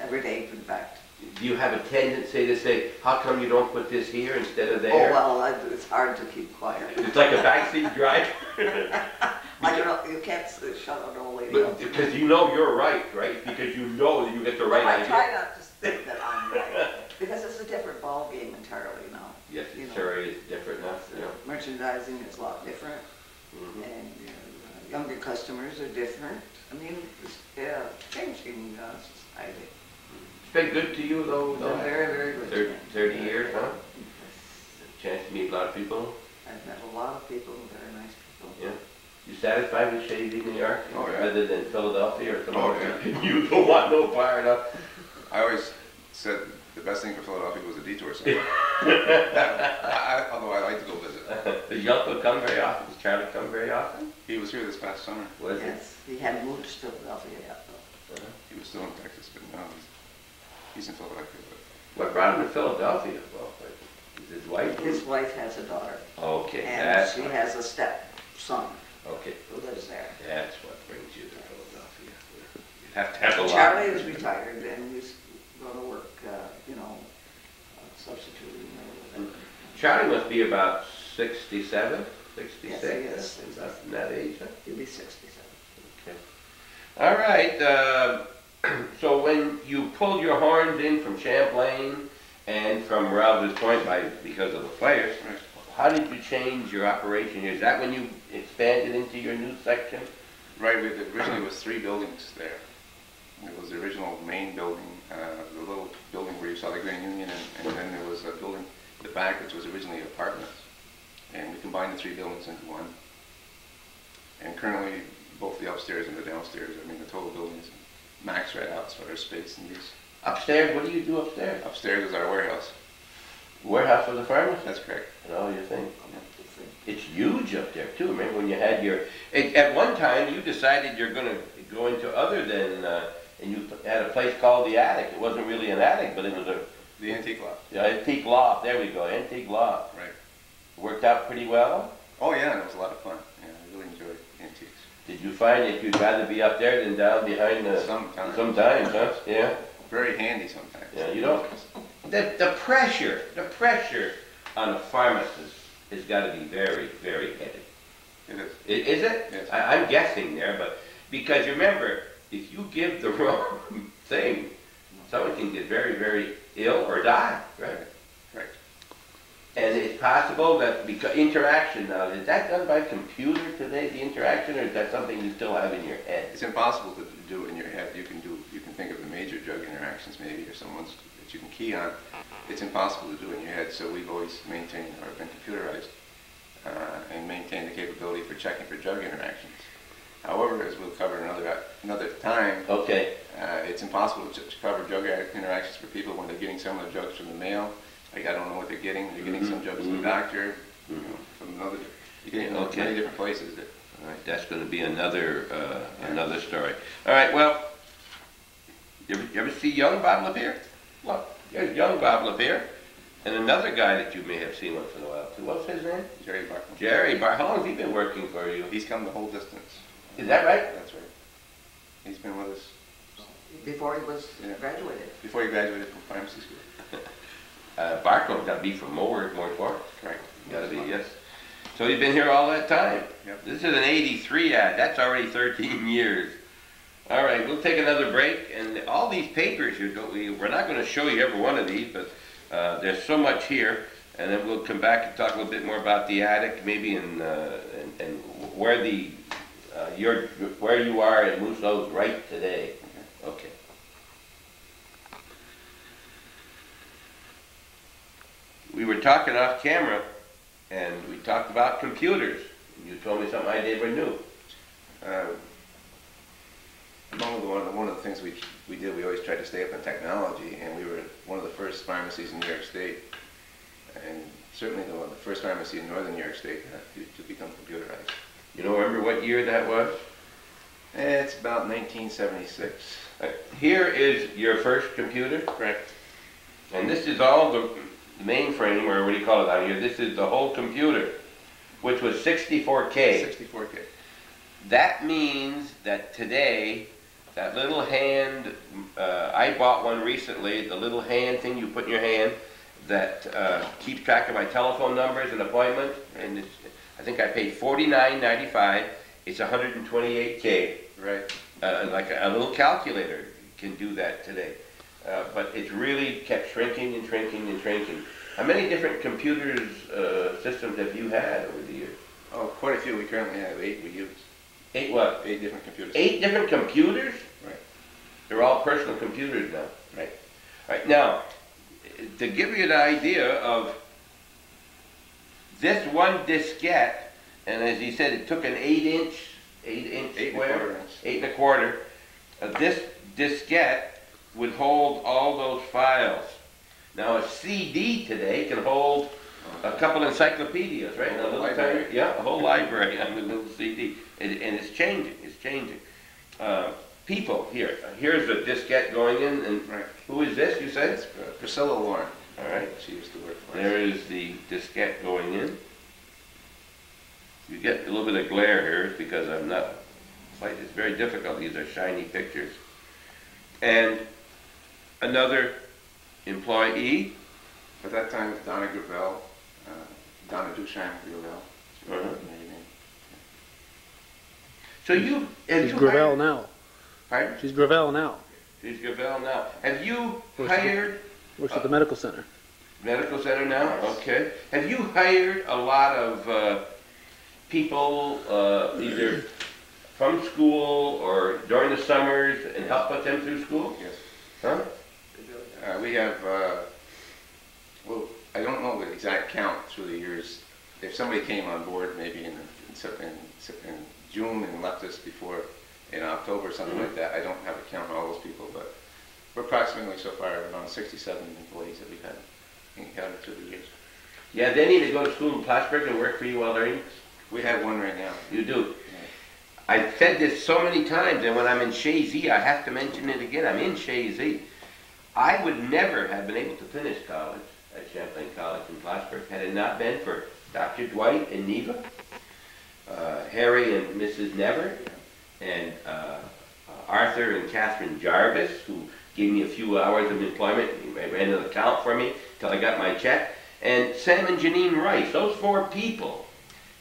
every day, in fact. Do you have a tendency to say, how come you don't put this here instead of Oh, there? well, it's hard to keep quiet. It's like a backseat driver. Like, you can't shut an old lady up. Because you know you're right? Because you know that you get the right I idea. try not to think that I'm right, because it's a different ball game entirely now. Yes, You it know. sure is different now. Yeah. Merchandising is a lot different, Mhm. and younger customers are different. I mean, it's changing society. It's been good to you though? They're very, very good. 30 years, huh? Chance to meet a lot of people? I've met a lot of people, very nice people. Yeah. You satisfied with Chazy, New York? Oh, yeah. Rather than Philadelphia or somewhere? Oh, yeah. You don't want no fire enough. I always said the best thing for Philadelphia was a detour center. Although I like to go visit. Does your uncle come very often? Does Charlie come very often? He was here this past summer. Was it? Yes, he hadn't moved to Philadelphia yet, though. He was still in Texas, but now he's in Philadelphia. What brought him to Philadelphia? Well, is his wife? His wife has a daughter, Okay, and that's she what, has a stepson okay, who lives there. that's what brings you to Philadelphia. You have to have a lot. Charlie is retired, and he's going to work, substituting or whatever. Charlie must be about 67, 66? Yes, he is. That's about in that age, huh? He'll be 67. Okay. All right, so when you pulled your horns in from Champlain and from Rouse's Point because of the players, Right. how did you change your operation? Is that when you expanded into your new section? Right, originally it was 3 buildings there. It was the original main building, the little building where you saw the Grand Union, and then there was a building in the back which was originally apartments. And we combined the 3 buildings into one. And currently, both the upstairs and the downstairs, I mean the total building is maxed right out as far as space and use. Upstairs, what do you do upstairs? Upstairs is our warehouse. Warehouse for the farmers? That's correct. And all your things. It's huge up there too. Remember when you had your, at one time you decided you're going to go into other than, and you had a place called the Attic. It wasn't really an attic, but it was The antique lot. antique loft. There we go, antique loft. Right. Worked out pretty well. Oh yeah, and it was a lot of fun. Yeah, I really enjoyed antiques. Did you find that you'd rather be up there than down behind the? Sometimes. Sometimes, huh? Yeah. Very handy sometimes. Yeah, you don't. The pressure on a pharmacist has got to be very, very heavy. It is. Is it? Yes. I'm guessing there, but because remember, if you give the wrong thing, someone can get very, very ill or die, right? Right. And it's possible that because interaction now, is that done by computer today, the interaction, or is that something you still have in your head? It's impossible to do it in your head. You can think of the major drug interactions maybe, or someone's that you can key on. It's impossible to do in your head, so we've always maintained or been computerized and maintained the capability for checking for drug interactions. However, as we'll cover another time, Okay. it's impossible to cover drug interactions for people when they're getting some of the drugs from the mail. Like I don't know what they're getting. They're getting some drugs from the doctor, from another. You're getting them from many different places. All right, that's going to be another another story. All right, well, you ever see young Bob Lapeer? Look, there's young Bob Lapeer, and another guy that you may have seen once in a while too. What's his name? Jerry Barkman. Jerry Bar. How long has he been working for you? He's come the whole distance. Is that right? That's right. He's been with us Before he was graduated. before he graduated from pharmacy school. Barco's got to be from more Forest. Right. Got to be, yes. So he's been here all that time. Yep. This is an 83 ad. That's already 13 years. All right, we'll take another break. And all these papers, we're not going to show you every one of these, but there's so much here. And then we'll come back and talk a little bit more about the attic, maybe, and where where you are at Mousseau's right today. Okay. We were talking off camera, and we talked about computers. You told me something I never knew. One of the things we did, we always tried to stay up in technology, and we were one of the first pharmacies in New York State, and certainly the first pharmacy in northern New York State to become computerized. You don't remember what year that was? It's about 1976. Here is your first computer, Correct. and this is all the mainframe, or what do you call it out here? This is the whole computer. which was 64K. 64K. That means that today, that little hand, I bought one recently, the little hand thing you put in your hand that keeps track of my telephone numbers and appointments, and I think I paid $49.95. It's 128K. Right. Like a little calculator can do that today. But it's really kept shrinking and shrinking and shrinking. How many different computers, systems have you had over the years? Oh, quite a few. We currently have 8 we use. 8 what? 8 different computers. 8 different computers? Right. They're all personal computers now. Right. All right, now, to give you an idea of this one diskette, and as he said, it took an 8-inch square, 8 1/4. This diskette would hold all those files. Now a CD today can hold a couple encyclopedias, right? A whole library. Yeah, a whole library on a little CD. And it's changing, it's changing. People, here's a diskette going in, and Right. who is this, you said? It's Priscilla Lauren. All right, She used to work for us. there is the diskette going in. You get a little bit of glare here, it's because I'm not, it's very difficult, these are shiny pictures. And another employee. At that time, it was Donna Gravel, Donna Duchamp Gravel. Uh-huh. So you... She's Gravel now. Pardon? She's Gravel now. She's Gravel now. Have you Works hired... Works at the medical center. Medical center now? Okay. Have you hired a lot of people, either from school or during the summers, and help put them through school? Yes. Huh? We have, well, I don't know the exact count through the years. If somebody came on board maybe in June and left us before in October or something like that, I don't have a count on all those people, but we're approximately so far around 67 employees that we've had encountered through the years. Yeah, they need to go to school in Plattsburgh and work for you while they're in. We have one right now. You do. I've said this so many times, and when I'm in Chazy, I have to mention it again. I'm in Chazy. I would never have been able to finish college at Champlain College in Plattsburgh had it not been for Dr. Dwight and Neva, Harry and Mrs. Never, and Arthur and Catherine Jarvis, who gave me a few hours of employment, ran an account for me till I got my check, and Sam and Janine Rice. Those 4 people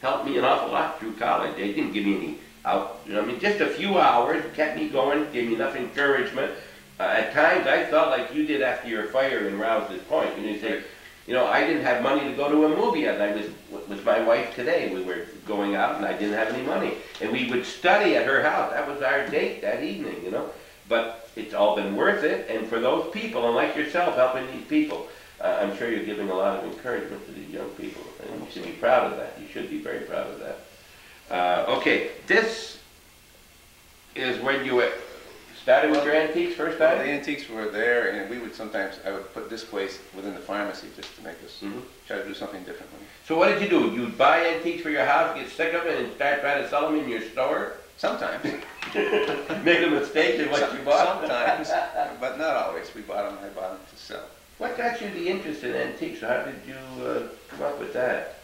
helped me an awful lot through college. They didn't give me any just a few hours, kept me going, gave me enough encouragement. At times I felt like you did after your fire in Rouse's Point. You say, I didn't have money to go to a movie, and I was with my wife today. We were going out, and I didn't have any money. And we would study at her house. That was our date that evening, But it's all been worth it, and for those people, and like yourself, helping these people, I'm sure you're giving a lot of encouragement to these young people, and you should be proud of that. You should be very proud of that. Okay, this is when you started with your antiques first time? Well, the antiques were there, and I would put displays within the pharmacy just to make us try to do something differently. So what did you do? You'd buy antiques for your house, get sick of it, and start trying to sell them in your store? Sometimes. Make a mistake in what you bought? Sometimes, but not always. I bought them to sell. What got you the interest in antiques? How did you come up with that?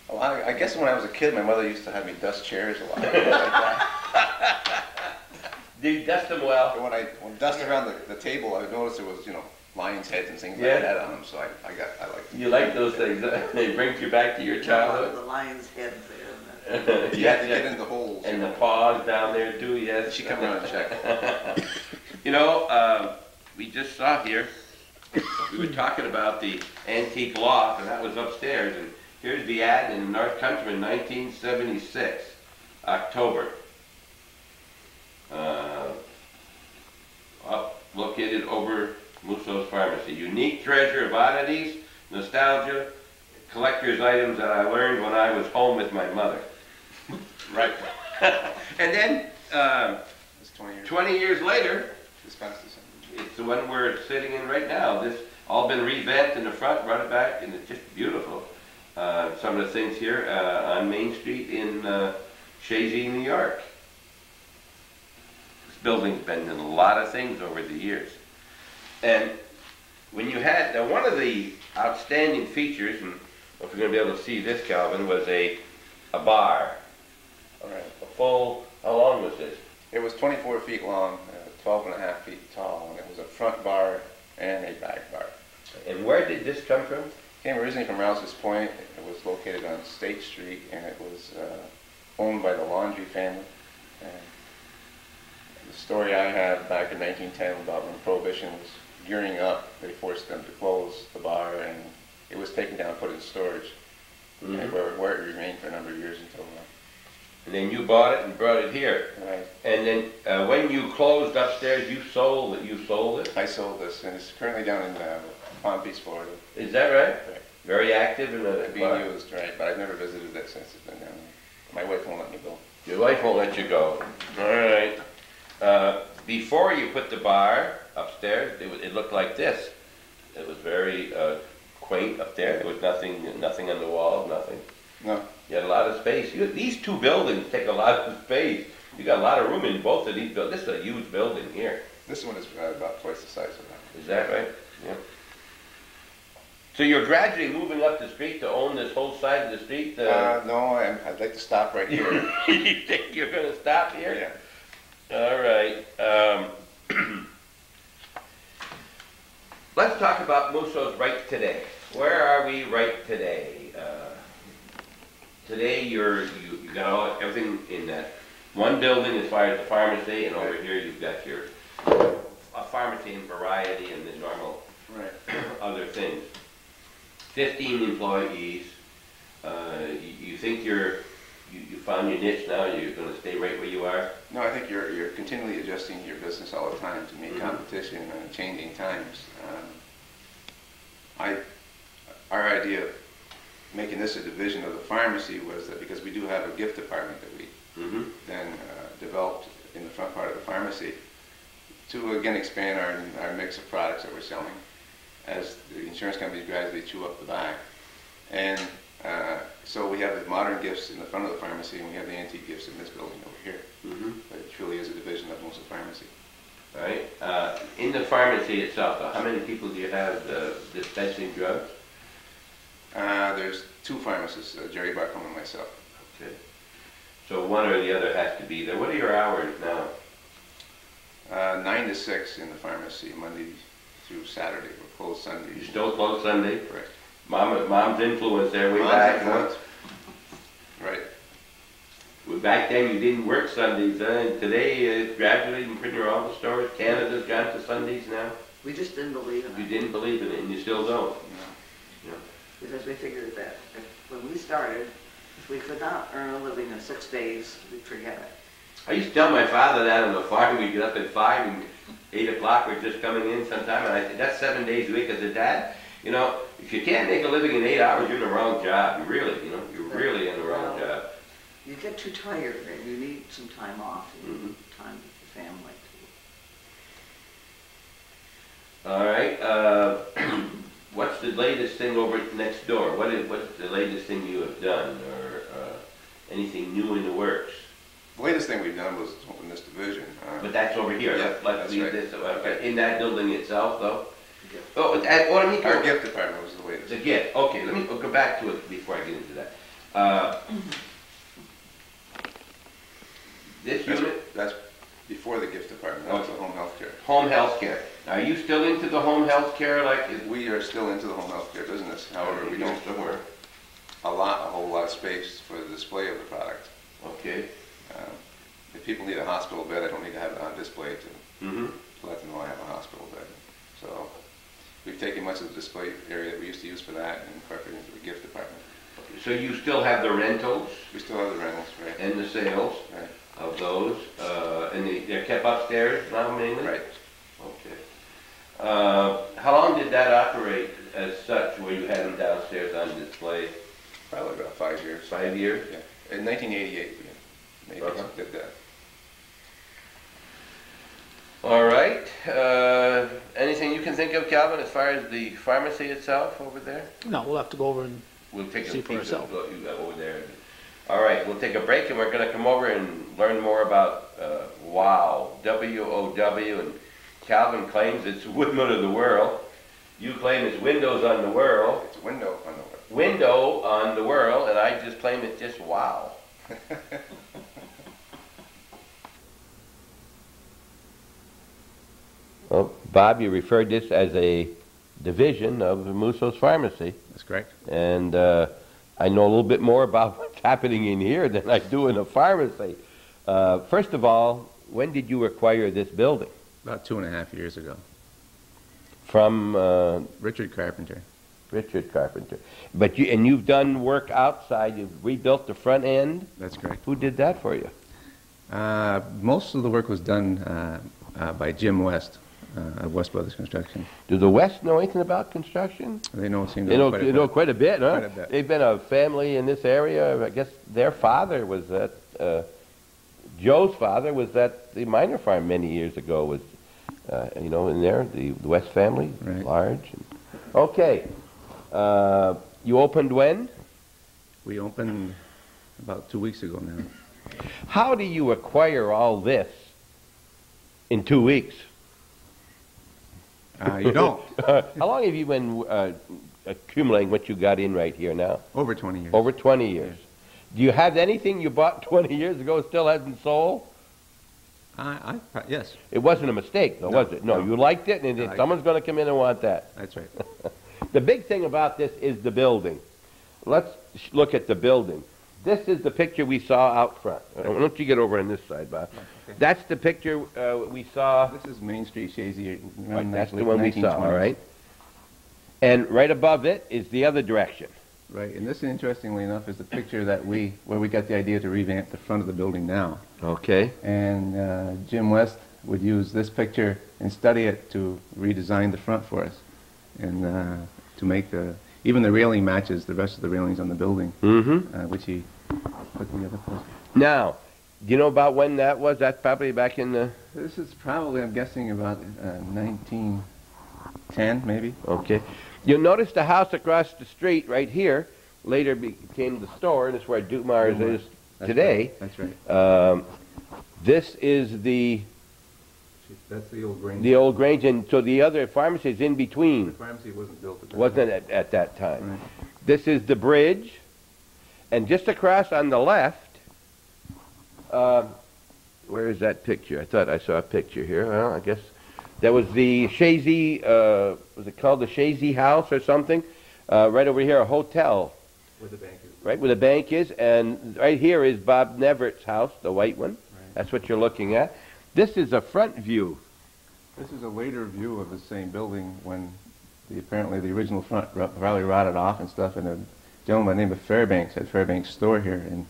Well, I guess when I was a kid, my mother used to have me dust chairs a lot. Like that. Do you dust them well? When I dust around the table, I noticed there was, lions' heads and things like that on them, so I liked them. You like those things. They bring you back to your childhood. The lion's head there. You had to get in the holes. And the paws down there too, yes. She come around and check. We just saw here, we were talking about the antique loft, and that was upstairs, and here's the ad in North Country in 1976, October. Located over Mousseau's Pharmacy. Unique treasure of oddities, nostalgia, collector's items that I learned when I was home with my mother. Right. And then, It's 20 years. 20 years later, This past December. it's the one we're sitting in right now. This all been revamped in the front, brought it back, and it's just beautiful. Some of the things here on Main Street in Chazy, New York. This building's been in a lot of things over the years. And when you had, one of the outstanding features, and if you're going to be able to see this, Calvin, was a bar. Right. A full, how long was this? It was 24 feet long, 12 and a half feet tall, and it was a front bar and a back bar. And where did this come from? It came originally from Rouse's Point. It was located on State Street, and it was owned by the Laundry family. And the story I have back in 1910 about when Prohibition was gearing up, they forced them to close the bar, and it was taken down and put in storage, and where it remained for a number of years until and then you bought it and brought it here. Right. And then when you closed upstairs, you sold it. You sold it. I sold this, and it's currently down in Palm Beach, Florida. Is that right? Right. Very active in the Being bar. used, right? But I've never visited it since it's been down there. My wife won't let me go. Your wife won't let you go. All right. Before you put the bar upstairs, it looked like this. It was very quaint up there. There was nothing on the wall, nothing. No. You had a lot of space. These two buildings take a lot of space. You got a lot of room in both of these buildings. This is a huge building here. This one is about twice the size of that. Is that right? Yeah. So you're gradually moving up the street to own this whole side of the street? No, I'd like to stop right here. You think you're going to stop here? Yeah. All right. Let's talk about Mousseau's right today. Where are we right today? Today you got everything in that one building as far as the pharmacy, and over here you've got your a pharmacy in variety and the normal other things. 15 employees. You think you found your niche now? You're going to stay right where you are? No, I think you're continually adjusting your business all the time to meet competition and changing times. Our idea of making this a division of the pharmacy was that because we do have a gift department that we then developed in the front part of the pharmacy to again expand our mix of products that we're selling as the insurance companies gradually chew up the back. And so we have the modern gifts in the front of the pharmacy, and we have the antique gifts in this building over here. But it truly is a division of Mousseau Pharmacy. All right. In the pharmacy itself, how many people do you have dispensing drugs? There's two pharmacists, Jerry Barcombe and myself. Okay. So one or the other has to be there. What are your hours now? 9 to 6 in the pharmacy, Monday through Saturday. We're closed Sunday. You still close Sunday? Correct. Mom's influence there way Mom's back. influence. Right. Well, back then you didn't work Sundays. Today, gradually, in pretty much all the stores, Canada's gone to Sundays now. We just didn't believe in it. You didn't believe in it, and you still don't. No. Yeah. Because we figured that when we started, if we could not earn a living in 6 days, we'd forget it. I used to tell my father that on the farm. We'd get up at 5 and 8 o'clock. We're just coming in sometime, and I said, that's 7 days a week. I said, Dad, if you can't make a living in 8 hours, you're in the wrong job. You're really in the wrong job. You get too tired, and you need some time off. You need time with your family. All right. What's the latest thing over next door? What's the latest thing you have done, or anything new in the works? The latest thing we've done was open this division. But that's over here. Yeah, Let's leave right. this. Okay. In that building itself, though? Yep. Oh, let me Our go. gift department was the latest. The gift. Okay, let me go back to it before I get into that. This unit? That's before the gift department. That was the home health care. Home health care. Are you still into the home health care? We are still into the home health care business. However, we don't still work. a whole lot of space for the display of the product. Okay. If people need a hospital bed, I don't need to have it on display to let them know I have a hospital bed. So we've taken much of the display area that we used to use for that and incorporated it into the gift department. So you still have the rentals We still have the rentals, right? and the sales Right. of those, and they're kept upstairs now mainly? Right. Okay. How long did that operate as such, where you had them downstairs on display? Probably about 5 years. 5 years? Yeah. In 1988, we maybe did that. All right. Anything you can think of, Calvin, as far as the pharmacy itself over there? No, we'll have to go over and We'll take a see for peek at ourselves. what you got over there. All right, we'll take a break, and we're going to come over and learn more about WOW, W-O-W, and Calvin claims it's Woodman of the world. You claim it's Windows on the world. It's a window on the web. window on the world, and I just claim it just wow. Well, Bob, you referred this as a division of Mousseau's pharmacy. That's correct. And I know a little bit more about what's happening in here than I do in a pharmacy. First of all, when did you acquire this building? About 2.5 years ago. From Richard Carpenter. Richard Carpenter. But you've done work outside. You've rebuilt the front end. That's correct. Who did that for you? Most of the work was done by Jim West of West Brothers Construction. Do the West know anything about construction? They know Quite a bit, huh? Quite a bit. They've been a family in this area. I guess their father was at Joe's father was at the minor farm many years ago. Was in there the West family, right. Large. Okay, you opened when? We opened about 2 weeks ago now. How do you acquire all this in 2 weeks? You don't. How long have you been accumulating what you got in right here now? Over 20 years. Over 20 years. Yes. Do you have anything you bought 20 years ago still hasn't sold? Yes. It wasn't a mistake, though, No, was it? No, no. you liked it, and someone's going to come in and want that. That's right. The big thing about this is the building. Let's look at the building. This is the picture we saw out front. Why don't you get over on this side, Bob? Okay. That's the picture we saw. This is Main Street, Chazy. Right, that's the one we saw, all right? And right above it is the other direction. Right, and this, interestingly enough, is the picture that where we got the idea to revamp the front of the building now. Okay. And Jim West would use this picture and study it to redesign the front for us, and to make even the railing matches the rest of the railings on the building, which he put together for us. Now, do you know about when that was? That's probably back in the... This is probably, I'm guessing, about 1910, maybe. Okay. You'll notice the house across the street right here later became the store, and it's where Dumars is today. Right. That's right. This is the That's the old Grange. the old Grange, and so the other pharmacy is in The between. pharmacy wasn't built at that Wasn't time. at that time. Right. This is the bridge, and just across on the left, where is that picture? I thought I saw a picture here. Well, I guess that was the Chazy, was it called the Chazy House or something? Right over here, a hotel. Where the bank is. Right where the bank is, and right here is Bob Nevert's house, the white one. Right. That's what you're looking at. This is a front view. This is a later view of the same building when apparently the original front probably rotted off and stuff, and a gentleman by the name of Fairbanks had Fairbanks' store here, and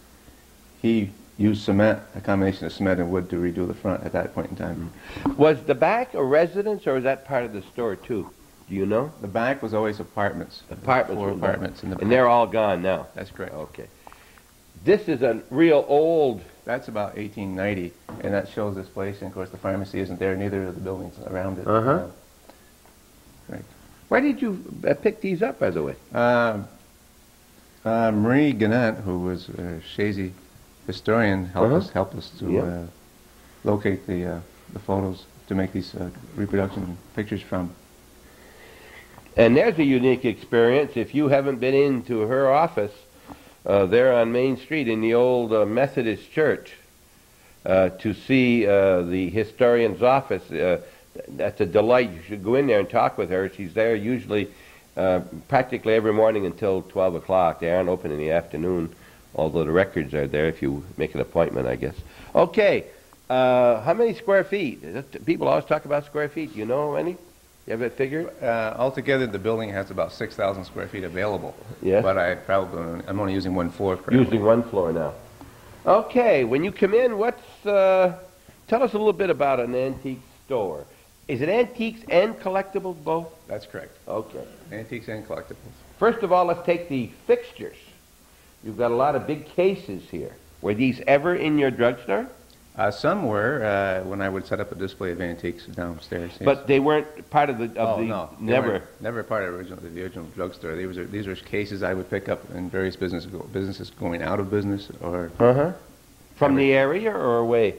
he used cement, a combination of cement and wood, to redo the front at that point in time. Was the back a residence, or was that part of the store too? Do you know? The back was always apartments. Apartments. Four apartments in the back. And they're all gone now. That's correct. Okay. This is a real old... That's about 1890, and that shows this place, and of course the pharmacy isn't there, neither are the buildings around it. Uh-huh. Right. Why did you pick these up, by the way? Marie Gannett, who was a Chazy historian, helped us to locate the photos to make these reproduction pictures from. And there's a unique experience. If you haven't been into her office, there on Main Street in the old Methodist church, to see the historian's office, that's a delight. You should go in there and talk with her. She's there usually practically every morning until 12 o'clock. They aren't open in the afternoon, although the records are there if you make an appointment, I guess. Okay, how many square feet? People always talk about square feet. Do you know any? You have it figured? Altogether, the building has about 6,000 square feet available. Yes. But I'm only using one floor currently. Using one floor now. Okay, when you come in, tell us a little bit about an antique store. Is it antiques and collectibles both? That's correct. Okay. Antiques and collectibles. First of all, let's take the fixtures. You've got a lot of big cases here. Were these ever in your drugstore? Some were when I would set up a display of antiques downstairs. Yes. But they weren't part of the... No, never. Never part of the original drugstore. These were cases I would pick up in various businesses going out of business or... From the area or away?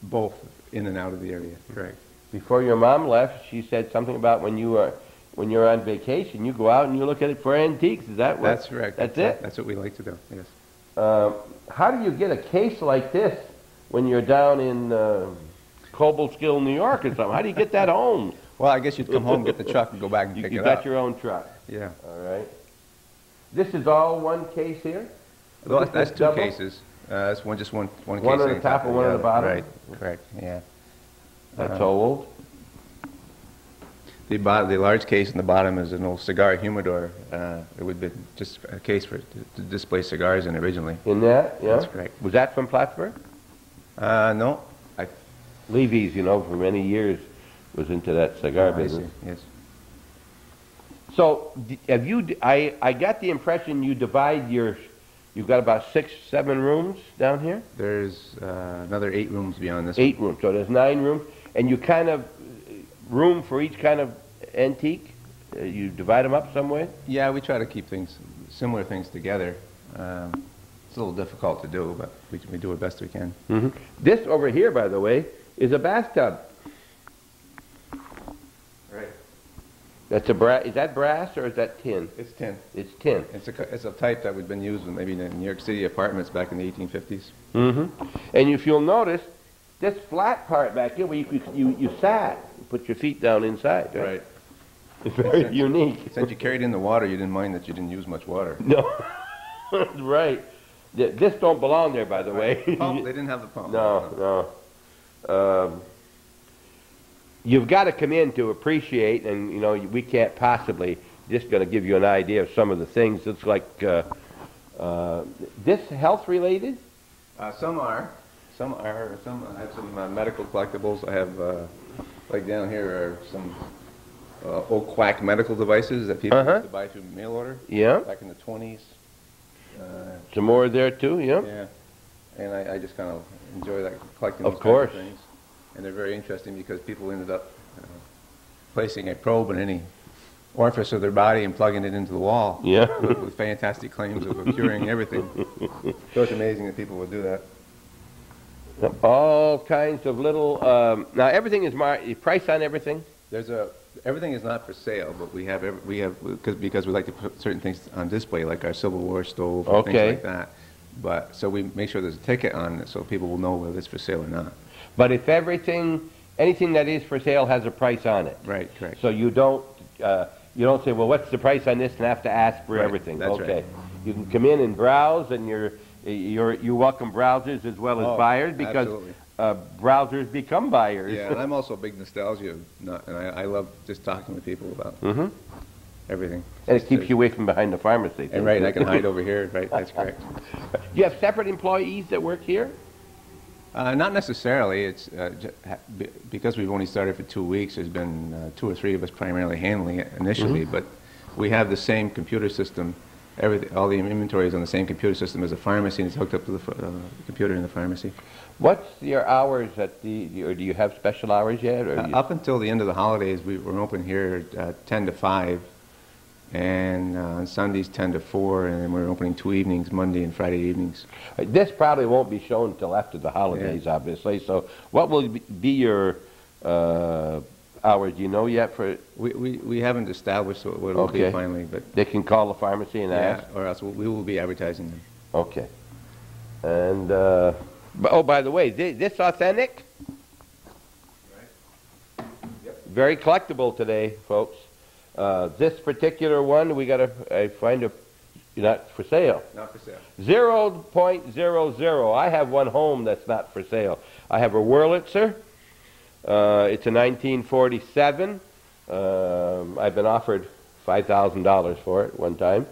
Both, in and out of the area, correct. Before your mom left, she said something about when you were when you're on vacation, you go out and you look at it for antiques. Is that what? That's correct. That's it? That's what we like to do, yes. How do you get a case like this when you're down in Cobleskill, New York or something? How do you get that home? Well, I guess you'd come home, get the truck, and go back and pick it up. You got your own truck. Yeah. All right. This is all one case here? Well, that's two double? cases. That's just one case. One on the top and one on the bottom? Right, correct, yeah. That's old. The large case in the bottom is an old cigar humidor. It would be just a case to display cigars in originally. In that? Yeah. That's correct. Was that from Plattsburgh? No. Levy's, you know, for many years was into that cigar I business. see, yes. So, have you? I got the impression you divide you've got about 6, 7 rooms down here. There's another 8 rooms beyond this. 8 rooms. So there's 9 rooms, and you kind of room for each kind of antique. You divide them up some way. Yeah, we try to keep similar things together. It's a little difficult to do, but we do our best we can. Mm-hmm. This over here, by the way, is a bathtub. Right. That's a brass. Is that brass or is that tin? It's tin. It's tin. It's a type that would been used in maybe in New York City apartments back in the 1850s. Mm-hmm. And if you'll notice, this flat part back here, where you sat, you put your feet down inside. Right. It's very unique. Since you carried in the water, you didn't mind that you didn't use much water. No. Right. This don't belong there, by the way. Pump, they didn't have the pump. No. You've got to come in to appreciate, and you know we can't possibly. Just going to give you an idea of some of the things. It's like this health related. Some are. Some are. Some I have some medical collectibles. I have like down here are some old quack medical devices that people used to buy through mail order. Yeah. Back in the 20s. Some more there too. Yeah. Yeah. And I just kind of enjoy that collecting of those course. kinds of things. And they're very interesting because people ended up placing a probe in any orifice of their body and plugging it into the wall. Yeah. with fantastic claims of curing everything. So it's amazing that people would do that. All kinds of little. Now everything is price on everything. Everything is not for sale, but we have because we like to put certain things on display, like our Civil War stove, and things like that. But so we make sure there's a ticket on it so people will know whether it's for sale or not. But if anything that is for sale has a price on it. Right, correct. So you don't say, well, what's the price on this, and have to ask for everything. That's okay. right. You can come in and browse, and you welcome browsers as well as buyers because browsers become buyers. Yeah, and I'm also a big nostalgia nut, and I love just talking to people about everything. And it keeps you away from behind the pharmacy. And right, I can hide over here. Right, that's correct. Do you have separate employees that work here? Not necessarily. It's because we've only started for 2 weeks. There's been 2 or 3 of us primarily handling it initially, but we have the same computer system. All the inventory is on the same computer system as a pharmacy, and it's hooked up to the computer in the pharmacy. What's your hours or do you have special hours yet? Or up until the end of the holidays, we're open here 10 to 5, and on Sundays 10 to 4, and then we're opening 2 evenings, Monday and Friday evenings. This probably won't be shown until after the holidays, obviously. So what will be your hours? Do you know yet? We haven't established what it will be finally, but they can call the pharmacy and ask, or else we will be advertising them. Okay. And oh, by the way, this authentic, very collectible today, folks. This particular one, I find not for sale. Not for sale. 0.00. I have one home that's not for sale. I have a Wurlitzer. It's a 1947. I've been offered $5,000 for it one time.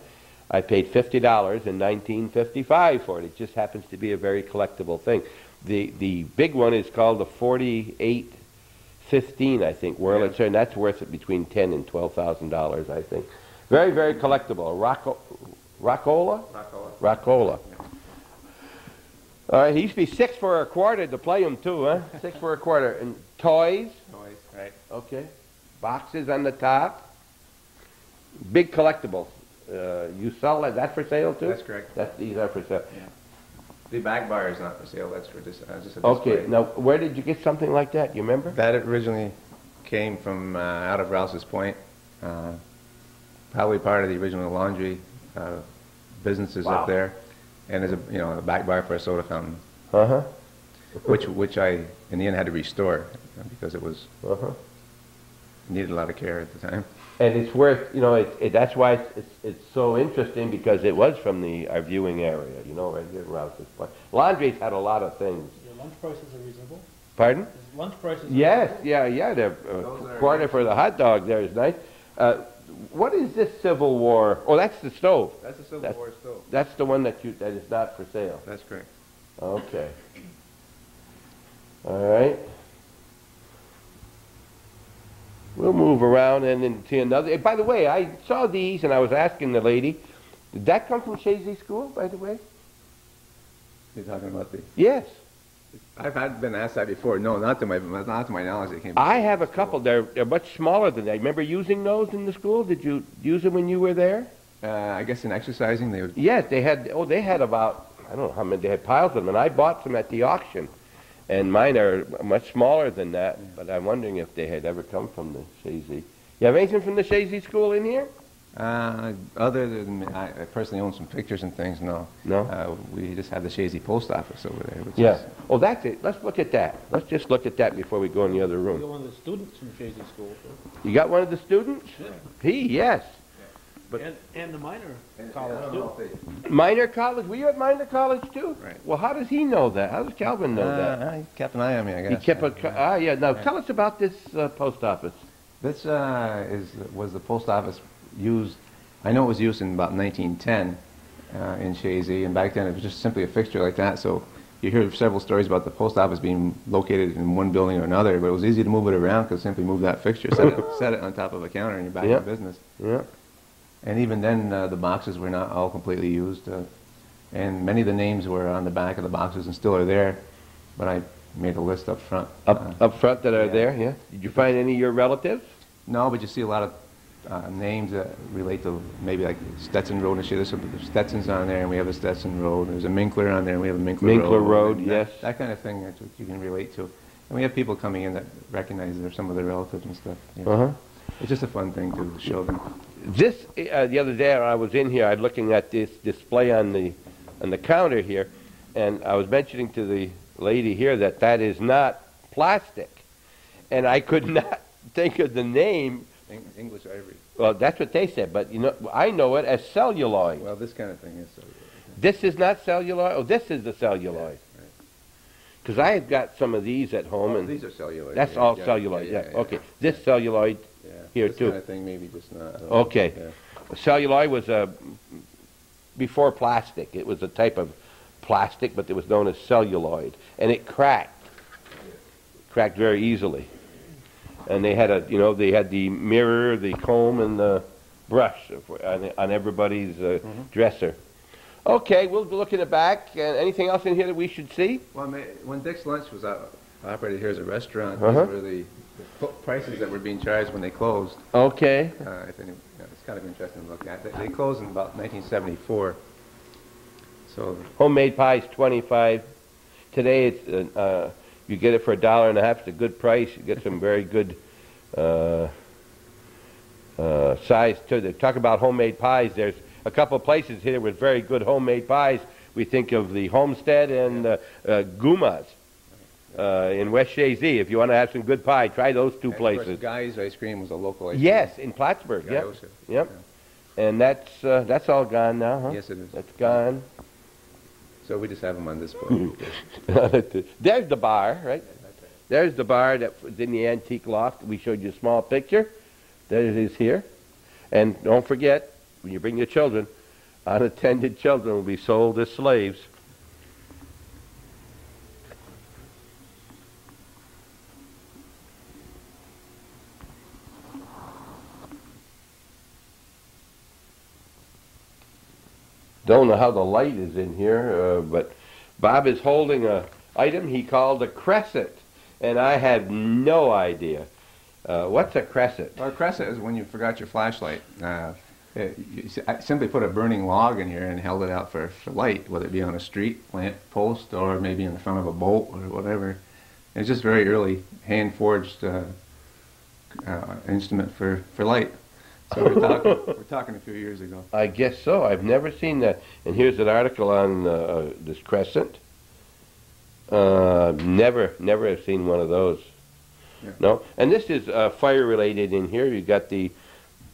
I paid $50 in 1955 for it. It just happens to be a very collectible thing. The big one is called the 4815, I think, Wurlitzer, and that's worth it between $10,000 and $12,000, I think. Very, very collectible. Rockola? Rockola. All right, he used to be 6 for a quarter to play him too, huh? 6 for a quarter. And toys? Toys, right. Okay. Boxes on the top. Big collectibles. You sell that for sale too? That's correct. These are for sale. Yeah. The back bar is not for sale. That's for just a display. Okay. Now, where did you get something like that? You remember? That originally came from out of Rouse's Point. Probably part of the original laundry businesses up there, and there's a back bar for a soda fountain, which I in the end had to restore because it was needed a lot of care at the time. And it's worth, that's why it's so interesting, because it was from our viewing area, right here around this place. Laundry's had a lot of things. Your lunch prices are reasonable. Pardon? Is lunch prices Yes, reasonable? yeah, the quarter for the hot dog there is nice. What is this Civil War? Oh, that's the stove. That's a Civil War stove. That's the one that is not for sale. That's correct. Okay. All right. We'll move around and then see another. By the way, I saw these and I was asking the lady, did that come from Chazy School, by the way? You're talking about the... Yes. I've been asked that before. No, not to my knowledge. They came. I have a couple. They're much smaller than that. Remember using those in the school? Did you use them when you were there? I guess in exercising they would. Yes, they had. Oh, they had about, I don't know how many. They had piles of them, and I bought some at the auction. And mine are much smaller than that. But I'm wondering if they had ever come from the Chazy. You have anything from the Chazy School in here? Other than I personally own some pictures and things, no. No? We just have the Chazy post office over there. Which Yeah. is, Oh, that's it. Let's look at that. Let's just look at that before we go in the other You got room. one of the students from Chazy School. You got one of the students? Yeah. Yes. But And the minor college too. Minor college? Were you at minor college too? Right. Well, how does he know that? How does Calvin know that? He kept an eye on me, I guess. He kept yeah. Now tell us about this post office. This was the post office used. I know it was used in about 1910 in Chazy, and back then it was just simply a fixture like that. So you hear several stories about the post office being located in one building or another, but it was easy to move it around because simply move that fixture, set it on top of a counter, and you're back in business. Yeah. And even then, the boxes were not all completely used, and many of the names were on the back of the boxes and still are there. But I made a list up front. Up front that are there. Yeah. Did you find any of your relatives? No, but you see a lot of names that relate to maybe like Stetson Road and shit. There's some Stetsons on there, and we have a Stetson Road. There's a Minkler on there, and we have a Minkler Road. Minkler Road, And yes. That kind of thing that you can relate to. And we have people coming in that recognize they're some of their relatives and stuff. It's just a fun thing to show them. This the other day I was in here, I was looking at this display on the counter here, and I was mentioning to the lady here that is not plastic, and I could not think of the name. English ivory. Well, that's what they said, but I know it as celluloid. Well, this kind of thing is celluloid. This is not celluloid. Oh, this is the celluloid. Because I have got some of these at home, and these are celluloid. that's all celluloid. Yeah. Okay. This celluloid here this too. Kind of thing, maybe just not. Okay. Celluloid was before plastic. It was a type of plastic, but it was known as celluloid, and it cracked very easily. And they had they had the mirror, the comb, and the brush on everybody's dresser. Okay, we'll look in the back. Anything else in here that we should see? Well, when Dick's Lunch was operated here as a restaurant, these were the prices that were being charged when they closed. Okay. It's kind of interesting to look at. They closed in about 1974. So homemade pie is $25. Today it's you get it for $1.50. It's a good price. You get some very good size too. They talk about homemade pies. There's a couple of places here with very good homemade pies. We think of the Homestead and Guma's in West Chazy. If you want to have some good pie, try those two places. Of course, Guy's ice cream was a local ice cream. Yes, in Plattsburgh. Yep. Yep. And that's all gone now, huh? Yes, it is. That's gone. So we just have them on display. There's the bar, right? There's the bar that was in the antique loft. We showed you a small picture. There it is here. And don't forget, when you bring your children, unattended children will be sold as slaves. Don't know how the light is in here, but Bob is holding a item he called a crescent, and I have no idea. What's a crescent? Well, a crescent is when you forgot your flashlight. I simply put a burning log in here and held it out for light, whether it be on a street lamp post or maybe in the front of a boat or whatever. It's just very early hand-forged instrument for light. So we're talking a few years ago. I guess so. I've never seen that. And here's an article on this crescent. Never have seen one of those. Yeah. No. And this is fire related in here. You got the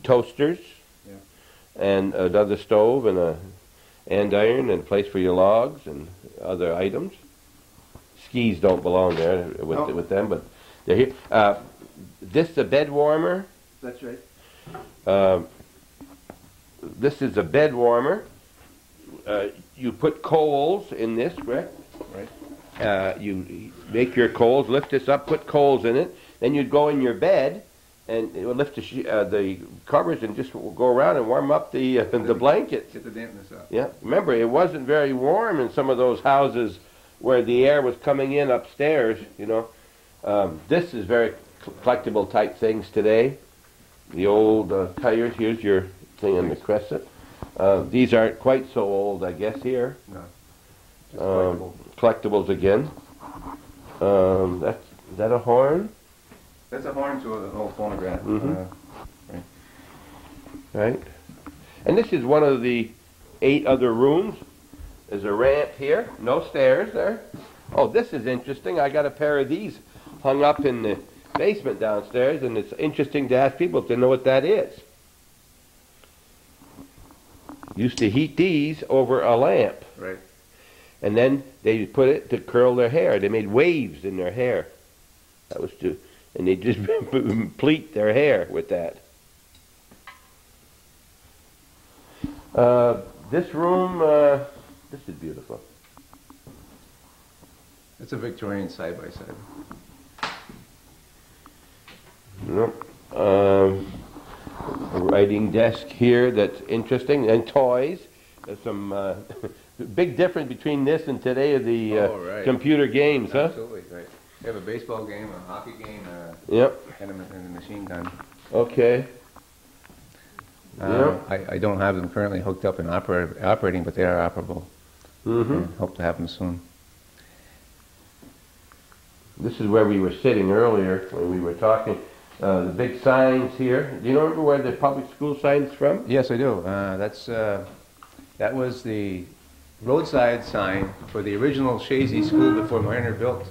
toasters, Yeah. and another stove, and a andiron, and a place for your logs and other items. Skis don't belong there with them, but they're here. This is a bed warmer. That's right. This is a bed warmer. You put coals in this, correct? Right. You make your coals, lift this up, put coals in it. Then you'd go in your bed, and it would lift the covers and just go around and warm up the blankets. Get the dampness up. Yeah. Remember, it wasn't very warm in some of those houses where the air was coming in upstairs. You know, this is very collectible type things today. The old tires. Here's your thing on the crescent. These aren't quite so old, I guess. Here. No. Just collectible. Collectibles again. Is that a horn? That's a horn to an old phonograph. Mhm. Right. Right. And this is one of the 8 other rooms. There's a ramp here. No stairs there. Oh, this is interesting. I got a pair of these hung up in the basement downstairs, and it's interesting to ask people to know what that is. Used to heat these over a lamp. Right. And then they put it to curl their hair. They made waves in their hair. That was and they just pleat their hair with that. This room, this is beautiful. It's a Victorian side-by-side. Yep. A writing desk here that's interesting, and toys. There's some big difference between this and today of the Right. computer games, huh? Absolutely, right. We have a baseball game, a hockey game, Yep. and a machine gun. Okay. Yep. I don't have them currently hooked up and operating, but they are operable. Mm-hmm. And hope to have them soon. This is where we were sitting earlier when we were talking. The big signs here. Do you remember where the public school sign's from? Yes, I do. That was the roadside sign for the original Chazy school before Mariner built.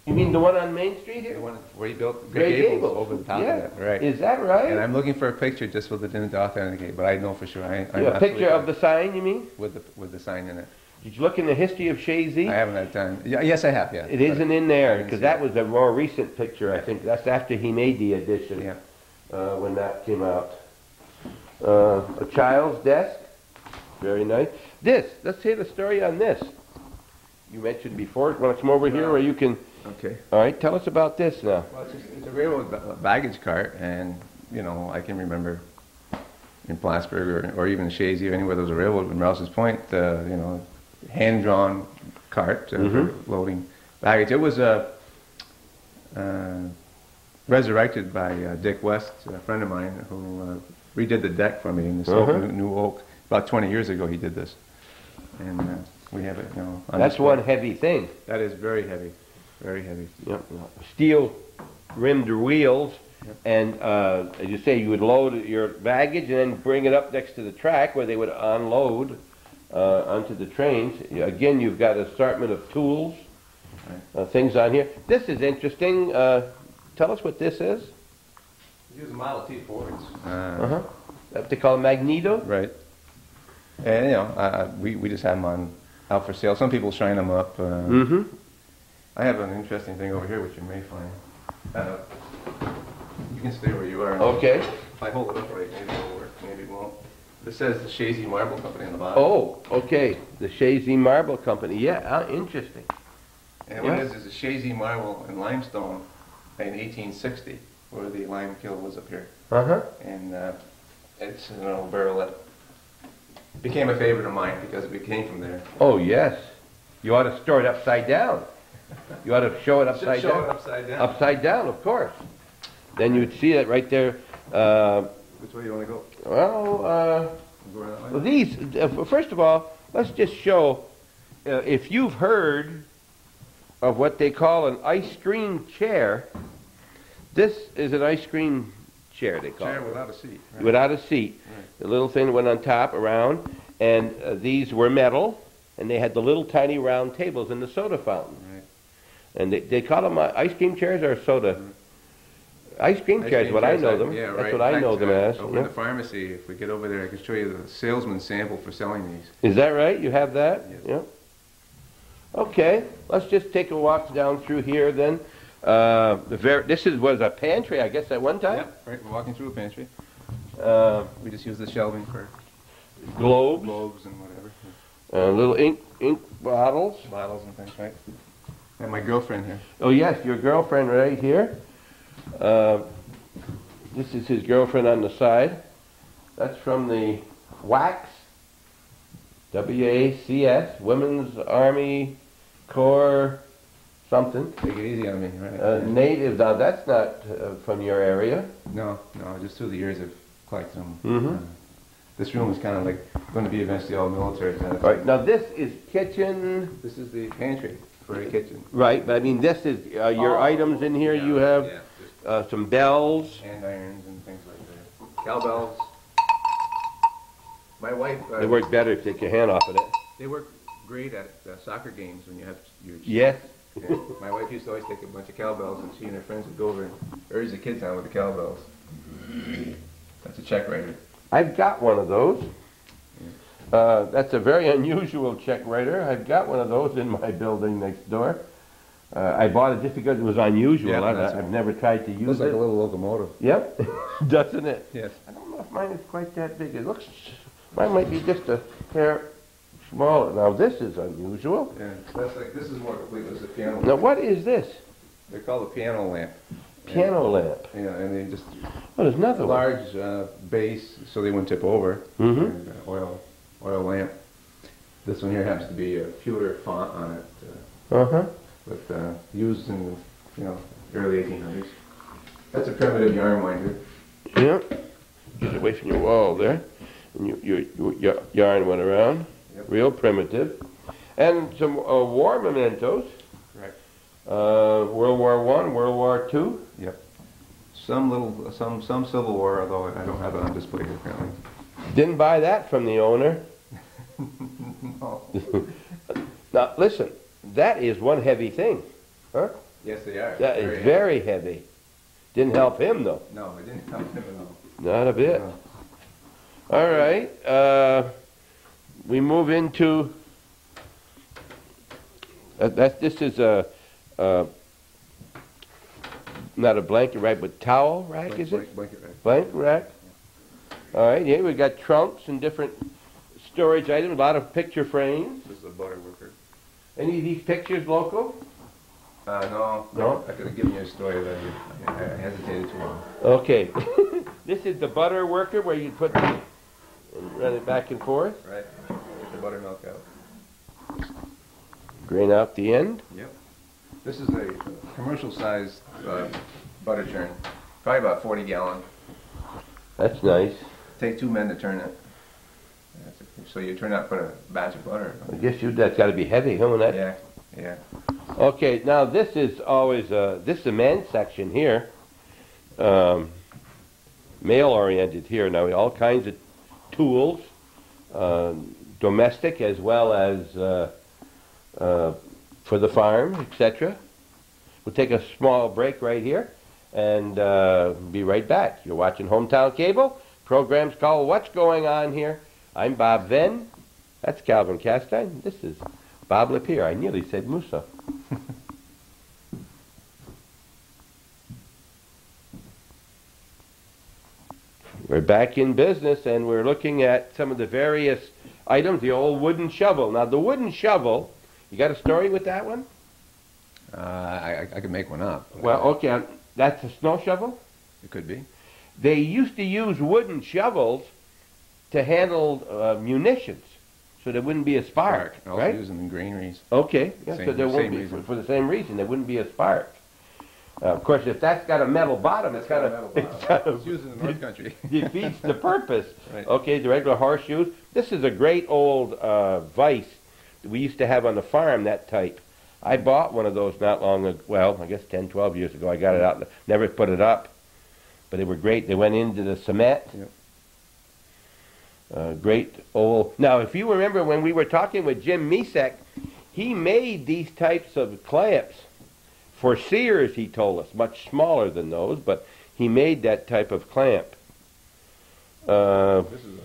You mean the one on Main Street here? The one where he built Grey Gables. over the top Yeah. of it. Right. Is that right? And I'm looking for a picture just with it didn't authenticate, but I know for sure. I'm A picture of the sign, you mean? with the sign in it. Did you look in the history of Chazy? I haven't had time. Yeah, yes, I have. Yeah. It isn't in there, didn't because see that it. was a more recent picture, I think. That's after he made the edition, Yeah. when that came out. A child's desk. Very nice. Let's hear the story on this. You mentioned before. Want to come over here where you can... Okay. All right, tell us about this now. Well, it's a railroad baggage cart, and I can remember in Plattsburgh or even Chazy or anywhere there was a railroad in Rouse's Point, hand-drawn cart for loading baggage. It was resurrected by Dick West, a friend of mine, who redid the deck for me in the new oak. About 20 years ago, he did this, and we have it. On That's display. one heavy thing. That is very heavy, very heavy. Yep. Steel-rimmed wheels, and as you say, you would load your baggage and then bring it up next to the track where they would unload onto the trains. Again, you've got an assortment of tools, things on here. This is interesting. Tell us what this is. Use a Model T Fords. What they call a magneto. Right. And we just have them out for sale. Some people shine them up. I have an interesting thing over here which you may find. You can stay where you are. Okay. If I hold it up right, maybe it'll work. Maybe it won't. This says the Chazy Marble Company on the bottom. Oh, okay. The Chazy Marble Company. Yeah, interesting. And what it is a Chazy marble and limestone in 1860, where the lime kiln was up here. And it's an old barrel that became a favorite of mine because it came from there. Oh, yes. You ought to store it upside down. You ought to show it upside Should down. show it upside down. Upside down, of course. Then you'd see it right there. Which way do you want to go? Well, Go that way? well, these, first of all, let's just show, if you've heard of what they call an ice cream chair, this is an ice cream chair, they call Chair it. without a seat. Right. Without a seat. Right. The little thing that went on top, around, and these were metal, and they had the little tiny round tables in the soda fountain. Right. And they call them ice cream chairs or soda? Ice cream Ice chairs, cream what I chairs, know them. Yeah, That's right. what I In know fact, them as. Over Yeah. in the pharmacy, if we get over there, I can show you the salesman sample for selling these. Is that right? You have that? Yes. Yeah. Okay, let's just take a walk down through here then. This was a pantry, I guess, at one time? Yep, right. We're walking through a pantry. Uh, We just use the shelving for globes, globes and whatever. little ink bottles. Bottles and things, right? And my girlfriend here. Oh yes, your girlfriend right here. This is his girlfriend on the side. That's from the WACS, WACS, Women's Army Corps something. Take it easy on me, right? Native, now that's not from your area. No, just through the years I've collected them. Mhm. This room is kind of like going to be eventually all military. All right, now this is kitchen. This is the pantry for a kitchen. Right, but I mean, this is your items in here. You have some bells. Hand irons and things like that. Cowbells. My wife. They work better if you take your hand off of it. They work great at soccer games when you have your. Yes. Yeah. My wife used to always take a bunch of cowbells, and she and her friends would go over and urge the kids on with the cowbells. That's a check writer. I've got one of those. That's a very unusual check writer. I've got one of those in my building next door. I bought it just because it was unusual. Yeah, that's I've right. never tried to use Looks it. like a little locomotive. Yep, doesn't it? Yes. I don't know if mine is quite that big. It looks, mine might be just a hair smaller. Now this is unusual. Yeah. That's like this is more complete. This is a piano. Now what is this? They're called a piano lamp. Piano lamp. Yeah, and they just Oh, there's another one. large base so they wouldn't tip over. Mhm. And oil lamp. This one here happens to be a pewter font on it, Uh-huh. but used in the early 1800s. That's a primitive yarn winder. Yeah. Get away from your wall there. And your yarn went around. Yep. Real primitive. And some war mementos. Correct. World War I, World War II. Yep. Some Civil War, although I don't have it on display here currently. Didn't buy that from the owner. No. Now, listen, that is one heavy thing. Huh? Yes, they are. That is very heavy. Didn't help him, though. No, it didn't help him at all. Not a bit. No. All right. We move into... this is not a blanket rack, but towel rack, is it? Blanket rack. Blanket rack. All right, here we got trunks and different storage items, a lot of picture frames. This is a butter worker. Any of these pictures local? No. No? I could have given you a story, but I hesitated too long. Okay. This is the butter worker where you put the, and run it back and forth. Right. Get the buttermilk out. Grain out the end. Yep. This is a commercial-sized butter churn, probably about 40 gallon. That's nice. Take 2 men to turn it. So you turn out, put a batch of butter. I guess that's got to be heavy, huh? That. Yeah, yeah. Okay, now this is always this is the men's section here. Male-oriented here. Now all kinds of tools, domestic as well as for the farm, etc. We'll take a small break right here and be right back. You're watching Hometown Cable. Program's called What's Going On Here. I'm Bob Venn. That's Calvin Castine. This is Bob Lapeer. I nearly said Mousseau. We're back in business and we're looking at some of the various items. The old wooden shovel. Now the wooden shovel, you got a story with that one? I could make one up. Well, okay, that's a snow shovel? It could be. They used to use wooden shovels to handle munitions, so there wouldn't be a spark, Also right? use them in granaries. Okay, yeah, Same- so there won't same be, reason. for the same reason, there wouldn't be a spark. Of course, if that's got a metal bottom, it's kind of It's used in the North Country. defeats the purpose. Right. Okay, the regular horseshoes. This is a great old vise that we used to have on the farm, that type. I bought one of those not long ago, well, I guess 10, 12 years ago. I got it out, never put it up. but they were great. They went into the cement. Yep. Great old. Now, if you remember when we were talking with Jim Misek, he made these types of clamps for Sears, he told us, much smaller than those, but he made that type of clamp. This is a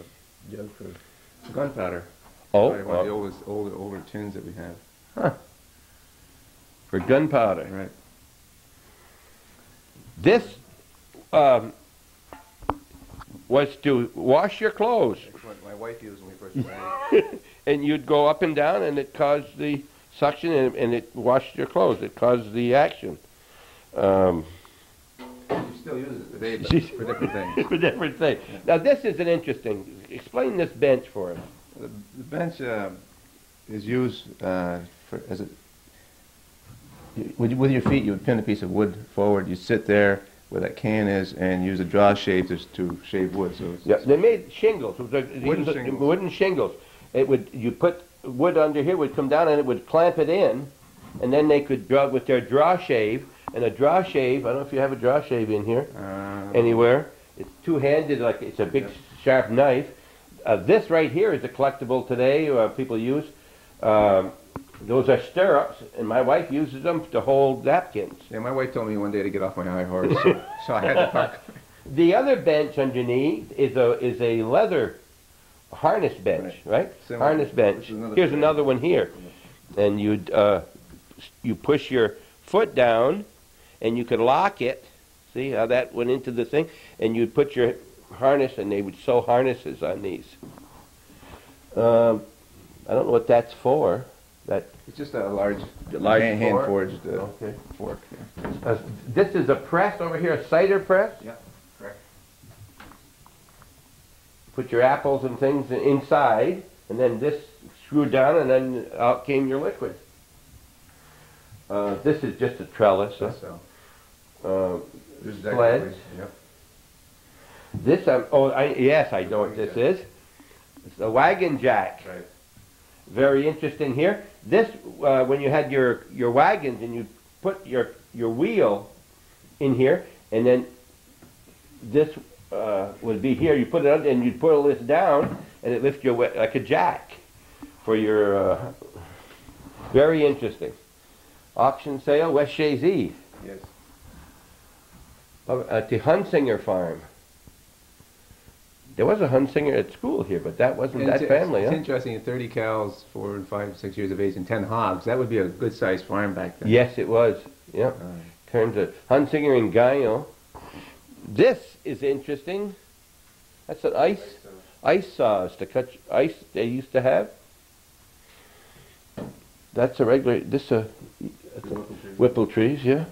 jug for gunpowder. Oh, Probably one of the older tins that we have. huh. For gunpowder. Right. This was to wash your clothes. That's what my wife used when we first married. And you'd go up and down, and it caused the suction, and it washed your clothes. It caused the action. She still uses it today, but for different things. For different things. Yeah. Now, this is an interesting. Explain this bench for us. The bench is used as a. With your feet, you would pin a piece of wood forward. You sit there where that can is, and use a draw shave to shave wood. So they made shingles. Wooden shingles. It would you put wood under here, would come down, and it would clamp it in, and then they could draw with their draw shave. And a draw shave, I don't know if you have a draw shave in here anywhere. It's two-handed, like it's a big sharp knife. This right here is a collectible today. People use. Those are stirrups, and my wife uses them to hold napkins. Yeah, my wife told me one day to get off my high horse, so I had to park. The other bench underneath is a leather harness bench, right? Harness bench. Here's another one here, and you push your foot down, and you could lock it. See how that went into the thing, and you'd put your harness, and they would sew harnesses on these. I don't know what that's for. It's just a large hand forged fork. Yeah. This is a press over here, a cider press. Yeah, correct. Put your apples and things inside, and then this screwed down, and then out came your liquid. This is just a trellis. So. Sleds. Yep. This, yes, I know what this is. It's a wagon jack. Right. Very interesting here. This, when you had your wagons and you put your wheel in here, and then this would be here. You put it under, and you'd pull this down, and it lifts your like a jack for your. Very interesting. Auction sale, West Chazy. Yes. At the Hunsinger farm. There was a Hunsinger at school here, but that wasn't that family. It's interesting, 30 cows, 4 and 5 and 6 years of age, and 10 hogs. That would be a good-sized farm back then. Yes, it was. Yeah. In terms of Hunsinger and Gaillon. This is interesting. That's an ice saws to cut ice they used to have. That's a regular. This Whipple trees, yeah.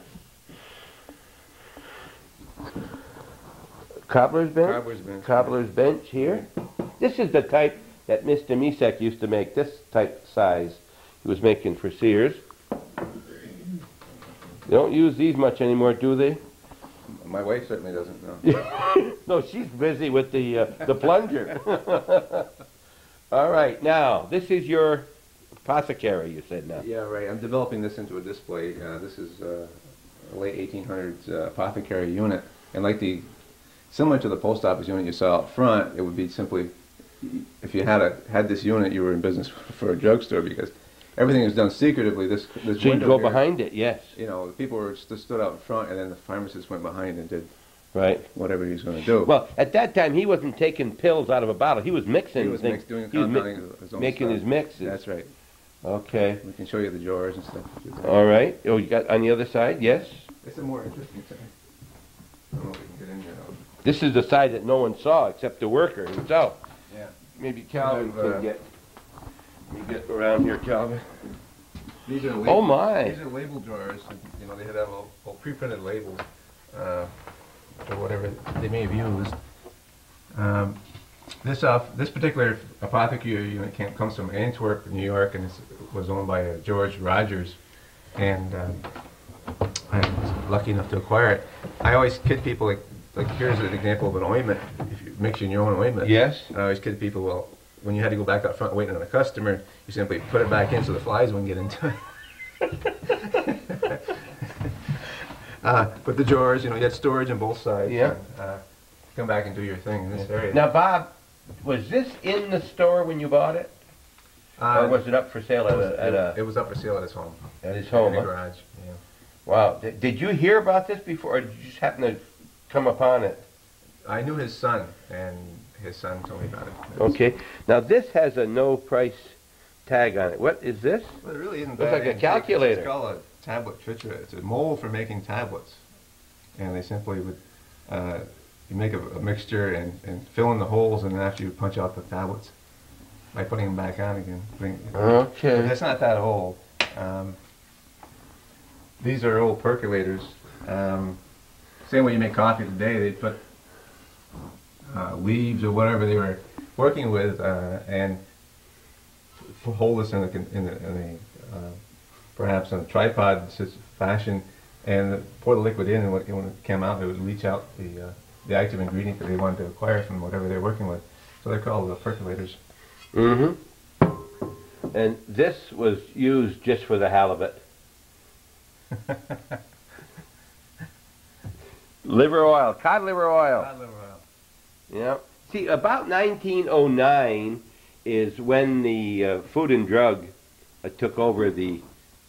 Cobbler's bench? Cobbler's bench here. This is the type that Mr. Misek used to make, this type size he was making for Sears. They don't use these much anymore, do they? My wife certainly doesn't know. No, she's busy with the plunger. All right, now, this is your apothecary, you said now. Yeah, right. I'm developing this into a display. This is a late 1800s apothecary unit. And similar to the post office unit you saw up front, it would be simply, if you had this unit, you were in business for a drugstore, because everything is done secretively. This so you'd go behind it, yes. You know, the people were stood out in front, and then the pharmacist went behind and did whatever he was going to do. Well, at that time, he wasn't taking pills out of a bottle. He was mixing. He was doing compounding his own making stuff. His mixes. That's right. Okay. We can show you the drawers and stuff. All right. Oh, you got on the other side? Yes. It's a more interesting side. I don't know if we can get in here though. This is the side that no one saw except the worker himself. Yeah. Maybe Calvin can get. Let me get around here, Calvin. These are oh my! These are label drawers. You know, they have a pre-printed labels or whatever they may have used. This particular apothecary unit comes from Antwerp, New York, and was owned by George Rogers, and I was lucky enough to acquire it. I always kid people like here's an example of an ointment. If you're mixing your own ointment, yes. I always kid people, well, when you had to go back up front waiting on a customer, you simply put it back in so the flies wouldn't get into it. But the drawers, you had storage on both sides. Yeah. And, come back and do your thing in this area. Now, Bob, was this in the store when you bought it? Or was it up for sale it was up for sale at his home. At his home, In the huh? garage, yeah. Wow. Did you hear about this before, or did you just happen to come upon it? I knew his son, and his son told me about it. Okay. Now, this has a no price tag on it. What is this? Well, it really isn't Looks that like a antique. calculator. It's called a tablet tritura. It's a mold for making tablets. And they simply would, you make a mixture and fill in the holes, and then after you punch out the tablets by putting them back on again. Okay. But that's not that old. These are old percolators. Same way you make coffee today, they put leaves or whatever they were working with, and hold this in a perhaps in a tripod fashion, and pour the liquid in, and when it came out, it would leach out the active ingredient that they wanted to acquire from whatever they're working with. So they're called percolators. Mm-hmm. And this was used just for the halibut. Liver oil, cod liver oil. Cod liver oil. Yeah. See, about 1909 is when the Food and Drug took over the.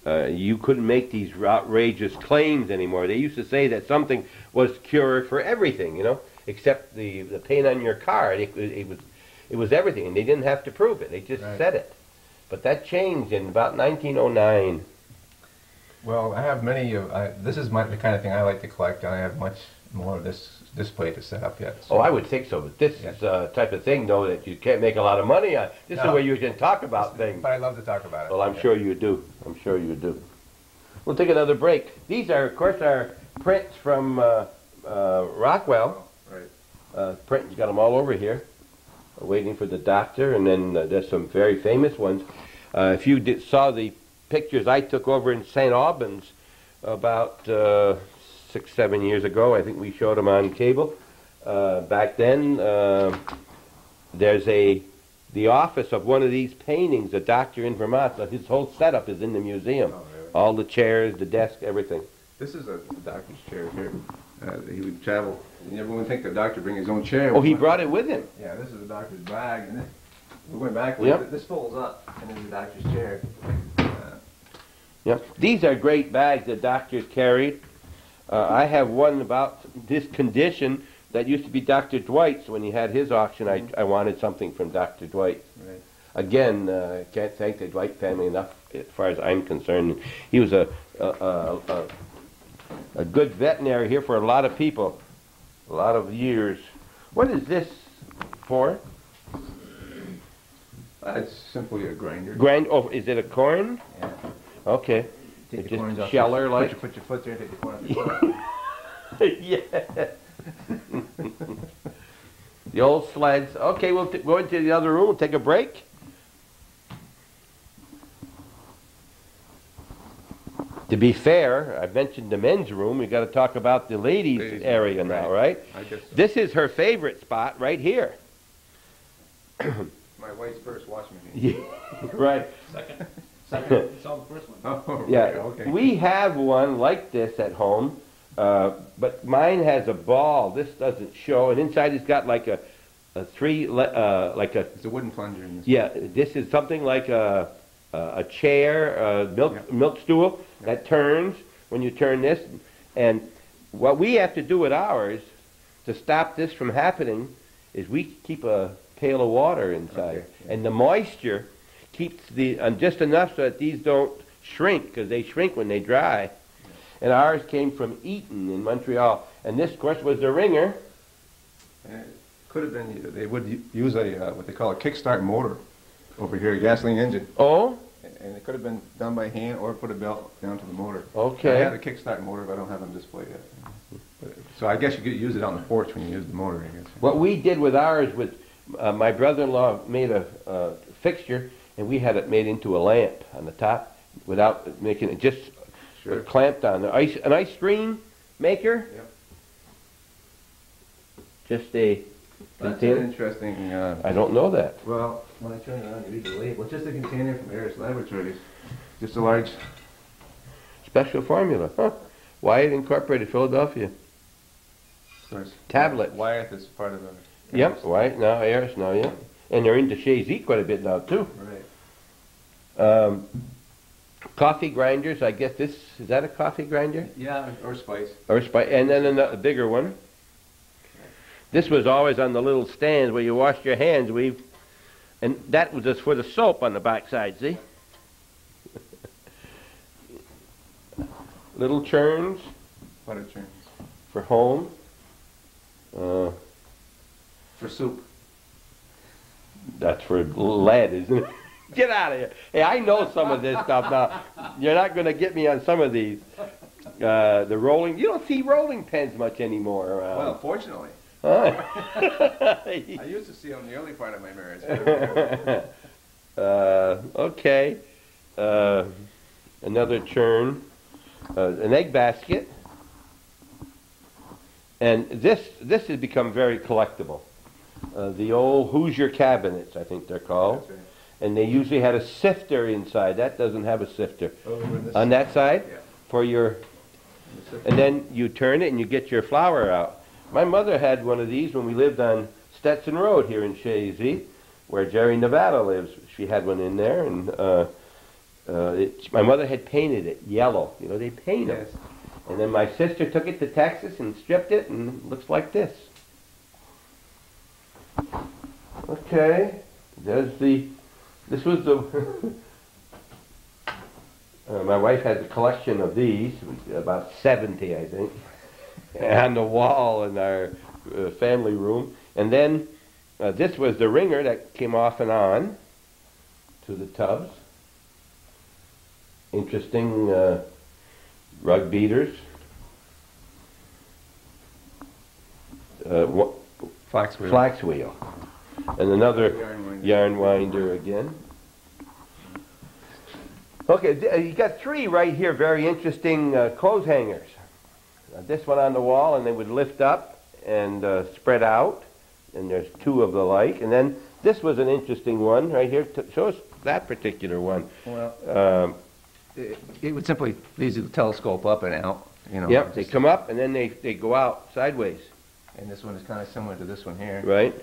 You couldn't make these outrageous claims anymore. They used to say that something was cure for everything, except the paint on your car. It was everything, and they didn't have to prove it. They just said it. But that changed in about 1909. Well, I have many of. This is the kind of thing I like to collect, and I have much more of this display to set up yet. So. Oh, I would think so, but this is a type of thing, though, that you can't make a lot of money on. This is the way you can talk about things. But I love to talk about it. Well, I'm sure you do. I'm sure you do. We'll take another break. These are, of course, our prints from Rockwell. Right. Printing's got them all over here, waiting for the doctor, and then there's some very famous ones. If you saw the pictures I took over in St. Albans about 6-7 years ago, I think we showed them on cable. Back then, there's the office of one of these paintings, a doctor in Vermont. His whole setup is in the museum. Oh, really? All the chairs, the desk, everything. This is a doctor's chair here. He would travel. Everyone would think the doctor bring his own chair. Oh, he brought it with him. Yeah, this is the doctor's bag, and we're going back. Yep. This folds up, and then the doctor's chair. Yeah, these are great bags that doctors carried. I have one about this condition that used to be Dr. Dwight's. When he had his auction, I wanted something from Dr. Dwight. Right. Again, can't thank the Dwight family enough as far as I'm concerned. He was a good veterinary here for a lot of people, a lot of years. What is this for? It's simply a grinder. Oh, is it a corn? Yeah. Okay. Take It's the corns just off. sheller like? Put your foot there. Take the corn off your foot. Yeah. The old sleds. Okay, we'll go into the other room. We'll take a break. To be fair, I mentioned the men's room. We've got to talk about the ladies' area now, right? I guess so. This is her favorite spot right here. My wife's first washing machine. Yeah, right. Second, it's all the first one. Oh, Yeah, okay. we have one like this at home, but mine has a ball. This doesn't show, and inside it's got like a It's a wooden plunger in this. yeah. This is something like a chair, milk stool that turns when you turn this. And what we have to do with ours to stop this from happening is we keep a pail of water inside, and the moisture keeps just enough so that these don't shrink, because they shrink when they dry. And ours came from Eaton in Montreal, and this, of course, was the ringer. It could have been. They would use what they call a kickstart motor over here, a gasoline engine, Oh, and it could have been done by hand or put a belt down to the motor. okay. I have a kickstart motor, but I don't have them displayed yet. So I guess you could use it on the porch when you use the motor, I guess. What we did with ours was my brother-in-law made a fixture, and we had it made into a lamp on the top without making it, just clamped on. An ice cream maker? Yep. Just a That's container? an interesting. I don't know that. Well, when I turn it on, you read the label. It's just a container from Harris Laboratories. Just a large. Special formula, huh? Wyatt Incorporated, Philadelphia. Of course. Tablet. Wyeth is part of the... Yep, Wyatt now, Ayers now, yeah. And they're into Chazy quite a bit now, too. Right. Coffee grinders, I guess is that a coffee grinder? Yeah, or spice. Or and then a bigger one. This was always on the little stands where you washed your hands. And that was just for the soap on the backside, see? Little churns Butter churns. for home. For soup. That's for lead, isn't it? Get out of here. Hey, I know some of this stuff now. You're not going to get me on some of these. The rolling, you don't see rolling pins much anymore around. Well, fortunately. Huh? I used to see them in the early part of my marriage. Okay. Another churn. An egg basket. And this has become very collectible. The old Hoosier cabinets, I think they're called. That's right. And they usually had a sifter inside. That doesn't have a sifter. Over this On that side? Yeah. For your... And then you turn it and you get your flour out. My mother had one of these when we lived on Stetson Road here in Chazy, where Jerry Nevada lives. She had one in there, and my mother had painted it yellow. You know, they paint them. Yes. And then my sister took it to Texas and stripped it, and it looks like this. Okay, this was the... my wife has a collection of these, about 70, I think, on the wall in our family room. And then this was the wringer that came off and on to the tubs. Interesting rug beaters. Flax wheel. Flax wheel. And another yarn winder again. Okay, you got three right here, very interesting clothes hangers. This one on the wall, and they would lift up and spread out, and there's two of the like. And then this was an interesting one right here. Show us that particular one. Well, it would simply these would telescope up and out. You know. Yep, they come up and then they go out sideways. And this one is kind of similar to this one here. Right.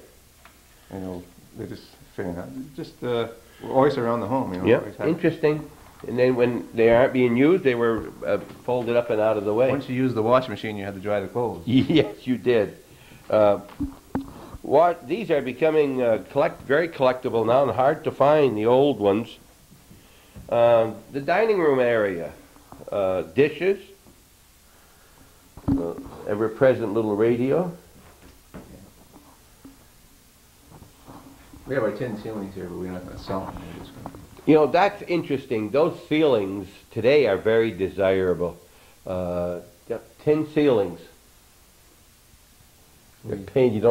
You know, they're just figuring out. Just we're always around the home. You know. Yeah, interesting. And then when they aren't being used, they were folded up and out of the way. Once you use the washing machine, you had to dry the clothes. Yes, you did. These are becoming very collectible now and hard to find, the old ones. The dining room area. Dishes. Ever-present little radio. We have our tin ceilings here, but we're not going to sell them. We're just gonna... You know, that's interesting. Those ceilings today are very desirable. Tin ceilings. They're painted.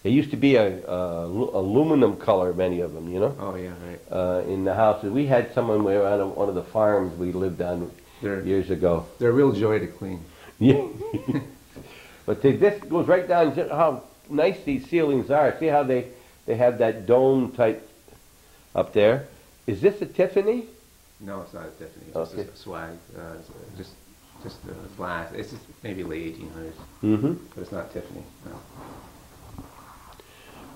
They used to be a aluminum color, many of them. You know. Oh yeah, right. In the houses, we had someone on one of the farms we lived on years ago. They're a real joy to clean. Yeah. But this goes right down to how nice these ceilings are. See how they have that dome type up there. Is this a Tiffany? No, it's not a Tiffany. It's Okay. just a swag. Just glass. It's just maybe late 1800s. Mm-hmm. But it's not Tiffany.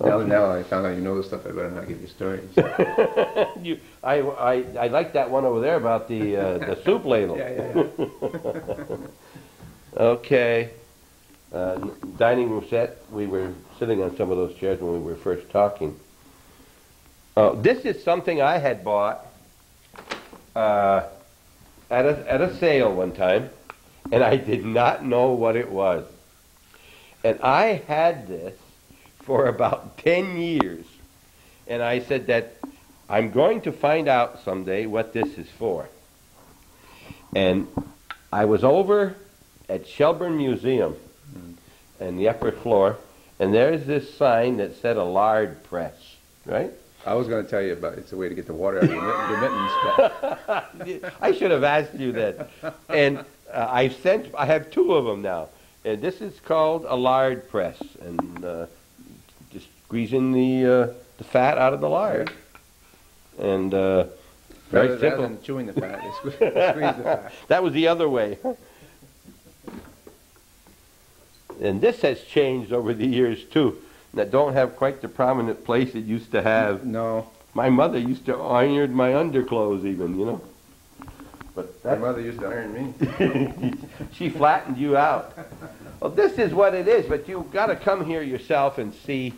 No. Okay. Now I found out you know this stuff. I better not give you stories. I like that one over there about the soup ladle. Yeah. Okay. Dining room set. We were sitting on some of those chairs when we were first talking. This is something I had bought at a sale one time, and I did not know what it was. And I had this for about 10 years. And I said that I'm going to find out someday what this is for. And I was over at Shelburne Museum in the upper floor, and there's this sign that said a lard press, right? I was going to tell you about it's a way to get the water out of your mittens. But I should have asked you that. And I have two of them now. And this is called a lard press, and just squeezing the fat out of the lard. And very simple. Rather than chewing the fat, they squeeze the fat. That was the other way. And this has changed over the years too. That don't have quite the prominent place it used to have. No. My mother used to iron my underclothes even, you know. But My mother used to iron me. she flattened you out. Well, this is what it is, but you've got to come here yourself and see.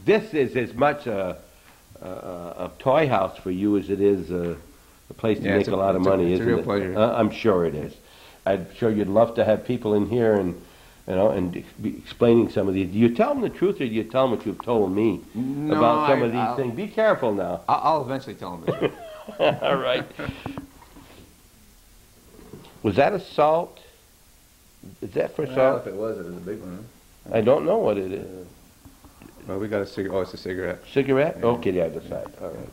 This is as much a toy house for you as it is a place to make a lot of money, isn't it? It's a real pleasure. I'm sure it is. I'm sure you'd love to have people in here and be explaining some of these. Do you tell them the truth, or do you tell them what you've told me about some of these things? Be careful now. I'll eventually tell them the truth. All right. Was that a salt? Is that for Well, salt? if it was a big one. I don't know what it is. Well, we got a cigarette. Oh, it's a cigarette. Cigarette? Yeah. Okay, the other side. All right.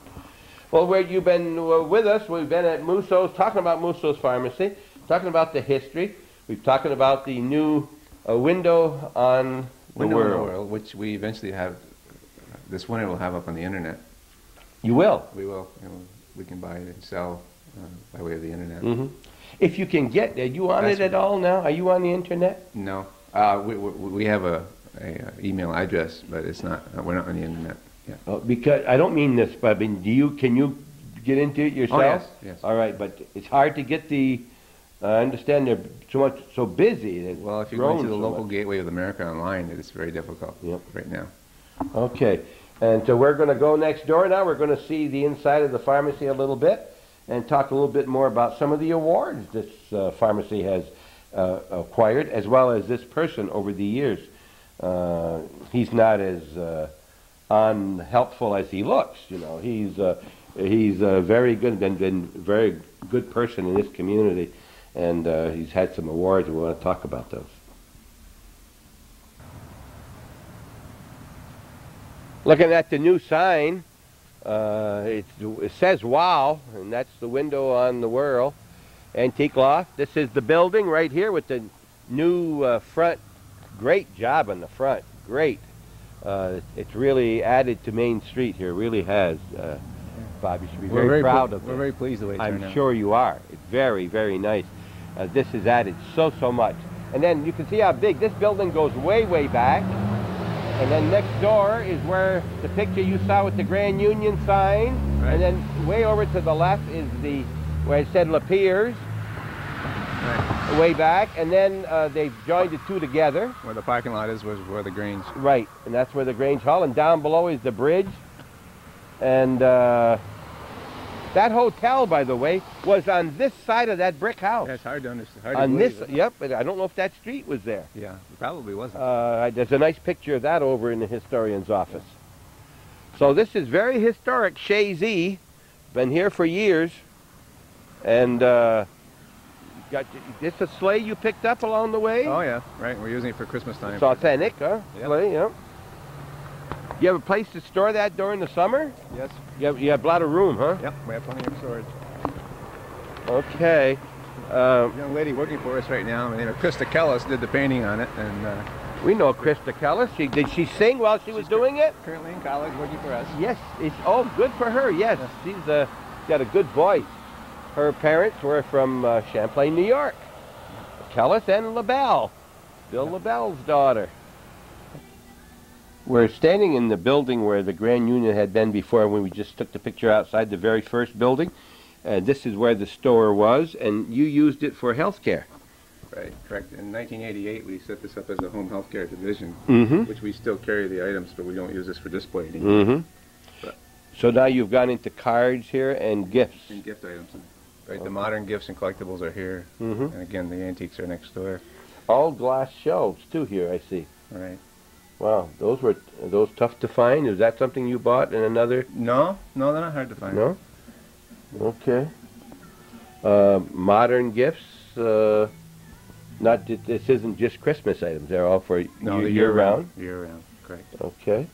Well, where you've been with us, we've been at Mousseau's, talking about Mousseau's Pharmacy, talking about the history. We've talking about the new window on the world. Which we eventually have. This winter we'll have up on the internet. You will? We will. We can buy it and sell by way of the internet. Mm-hmm. If you can get, are you on it at all now? Are you on the internet? No. We have a email address, but it's not. We're not on the internet yet. Oh, because I don't mean this, but I mean, can you get into it yourself? Oh, yes, yes. All right, but it's hard to get the. I understand they're so busy. Well, if you go to the local Gateway of America online, it's very difficult right now. Okay, and so we're going to go next door now. We're going to see the inside of the pharmacy a little bit and talk a little bit more about some of the awards this pharmacy has acquired, as well as this person over the years. He's not as unhelpful as he looks. You know, he's very good, been very good person in this community, and he's had some awards. We want to talk about those. Looking at the new sign, it says "Wow," and that's the window on the world. Antique Loft. This is the building right here with the new front. Great job on the front. Great. It's really added to Main Street here. Really has. Bob, you should be very proud of it. We're very pleased the way it turned out. I'm sure you are. It's very, very nice. This has added so much. And then you can see how big this building goes way, way back. And then next door is where the picture you saw with the Grand Union sign. Right. And then way over to the left is where it said Lapierre's. Right. Way back. And then they've joined the two together. Where the parking lot is was where the Grange. Right. And that's where the Grange Hall. And down below is the bridge. And that hotel, by the way, was on this side of that brick house. Yeah, it's hard to understand. On this, yep. But I don't know if that street was there. Yeah, it probably wasn't. There's a nice picture of that over in the historian's office. So this is very historic. Chazy, been here for years, and got this a sleigh you picked up along the way. Oh yeah, right. We're using it for Christmas time. It's authentic, huh? Yep. Sleigh, yeah. You have a place to store that during the summer? Yes. You have a lot of room, huh? Yep, we have plenty of storage. Okay. A young lady working for us right now, named Krista Kellis, did the painting on it, and we know Krista Kellis. Did she sing while she was doing it? Currently in college, working for us. Yes. Good for her. Yes, she's got a good voice. Her parents were from Champlain, New York. Kellis and LaBelle, Bill LaBelle's daughter. We're standing in the building where the Grand Union had been before when we just took the picture outside the very first building. This is where the store was, and you used it for health care. Right, correct. In 1988, we set this up as a home health care division, which we still carry the items, but we don't use this for display anymore. So now you've gone into cards here and gifts. And gift items. Right, the modern gifts and collectibles are here, and again, the antiques are next door. All glass shelves, too, here, I see. Right. Wow, are those tough to find? Is that something you bought in another? No, they're not hard to find. No? Okay. Modern gifts, this isn't just Christmas items, they're all for year-round? Year-round, correct. Okay.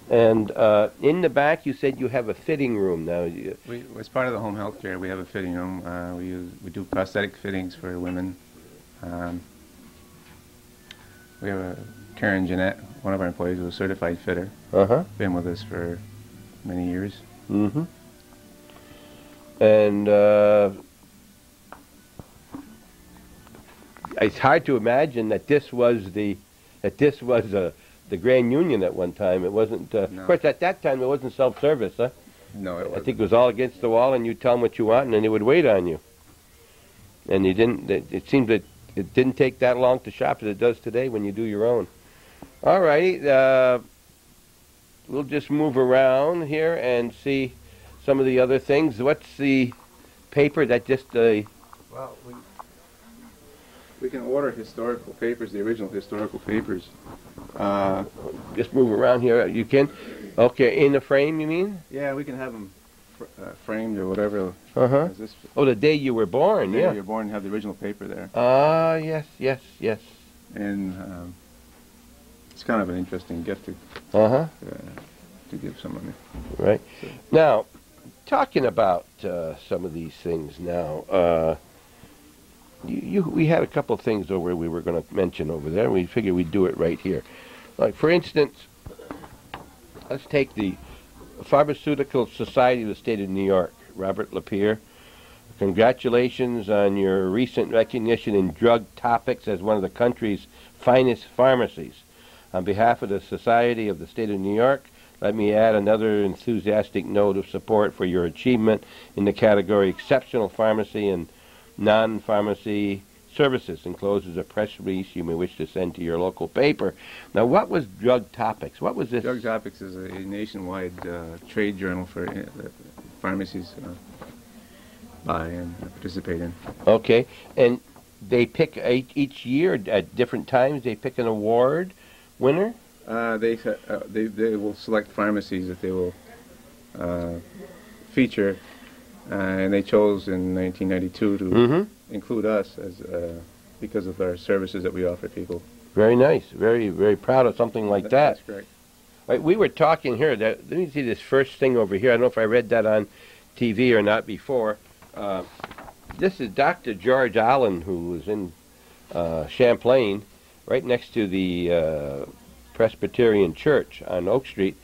And in the back, you said you have a fitting room now. As part of the home health care, we have a fitting room. We do prosthetic fittings for women. We have Karen Jeanette, one of our employees, who's a certified fitter. Been with us for many years. And it's hard to imagine that this was the Grand Union at one time. It wasn't. No. Of course, at that time it wasn't self-service, huh? No, it I wasn't. think it was all against the wall, and you tell them what you want, and then they would wait on you. And you didn't. It seems that it didn't take that long to shop as it does today when you do your own. All righty, we'll just move around here and see some of the other things. What's the paper that just? Well, we can order historical papers, the original historical papers. Just move around here. You can. Okay, in the frame, you mean? Yeah, we can have them framed or whatever. Uh-huh. Is this Oh, the day you were born, the day yeah. you were born, have the original paper there. Ah, yes. And it's kind of an interesting gift Uh-huh. to give someone. Right. So- Now, talking about some of these things now, we had a couple of things over we were going to mention over there, and we figured we'd do it right here. Like, for instance, let's take the Pharmaceutical Society of the State of New York. Robert Lapierre, congratulations on your recent recognition in drug topics as one of the country's finest pharmacies. On behalf of the Society of the State of New York, let me add another enthusiastic note of support for your achievement in the category Exceptional Pharmacy and Non-Pharmacy Services. Encloses a press release you may wish to send to your local paper. Now, what was Drug Topics? What was this? Drug Topics is a nationwide trade journal for pharmacies buy and participate in. Okay, and they pick each year at different times. They pick an award winner. They will select pharmacies that they will feature, and they chose in 1992 to include us as because of our services that we offer people. Very nice. Very, very proud of something like that. That's great. Right, we were talking here. Let me see this first thing over here. I don't know if I read that on TV or not before. This is Dr. George Allen, who was in Champlain, right next to the Presbyterian Church on Oak Street.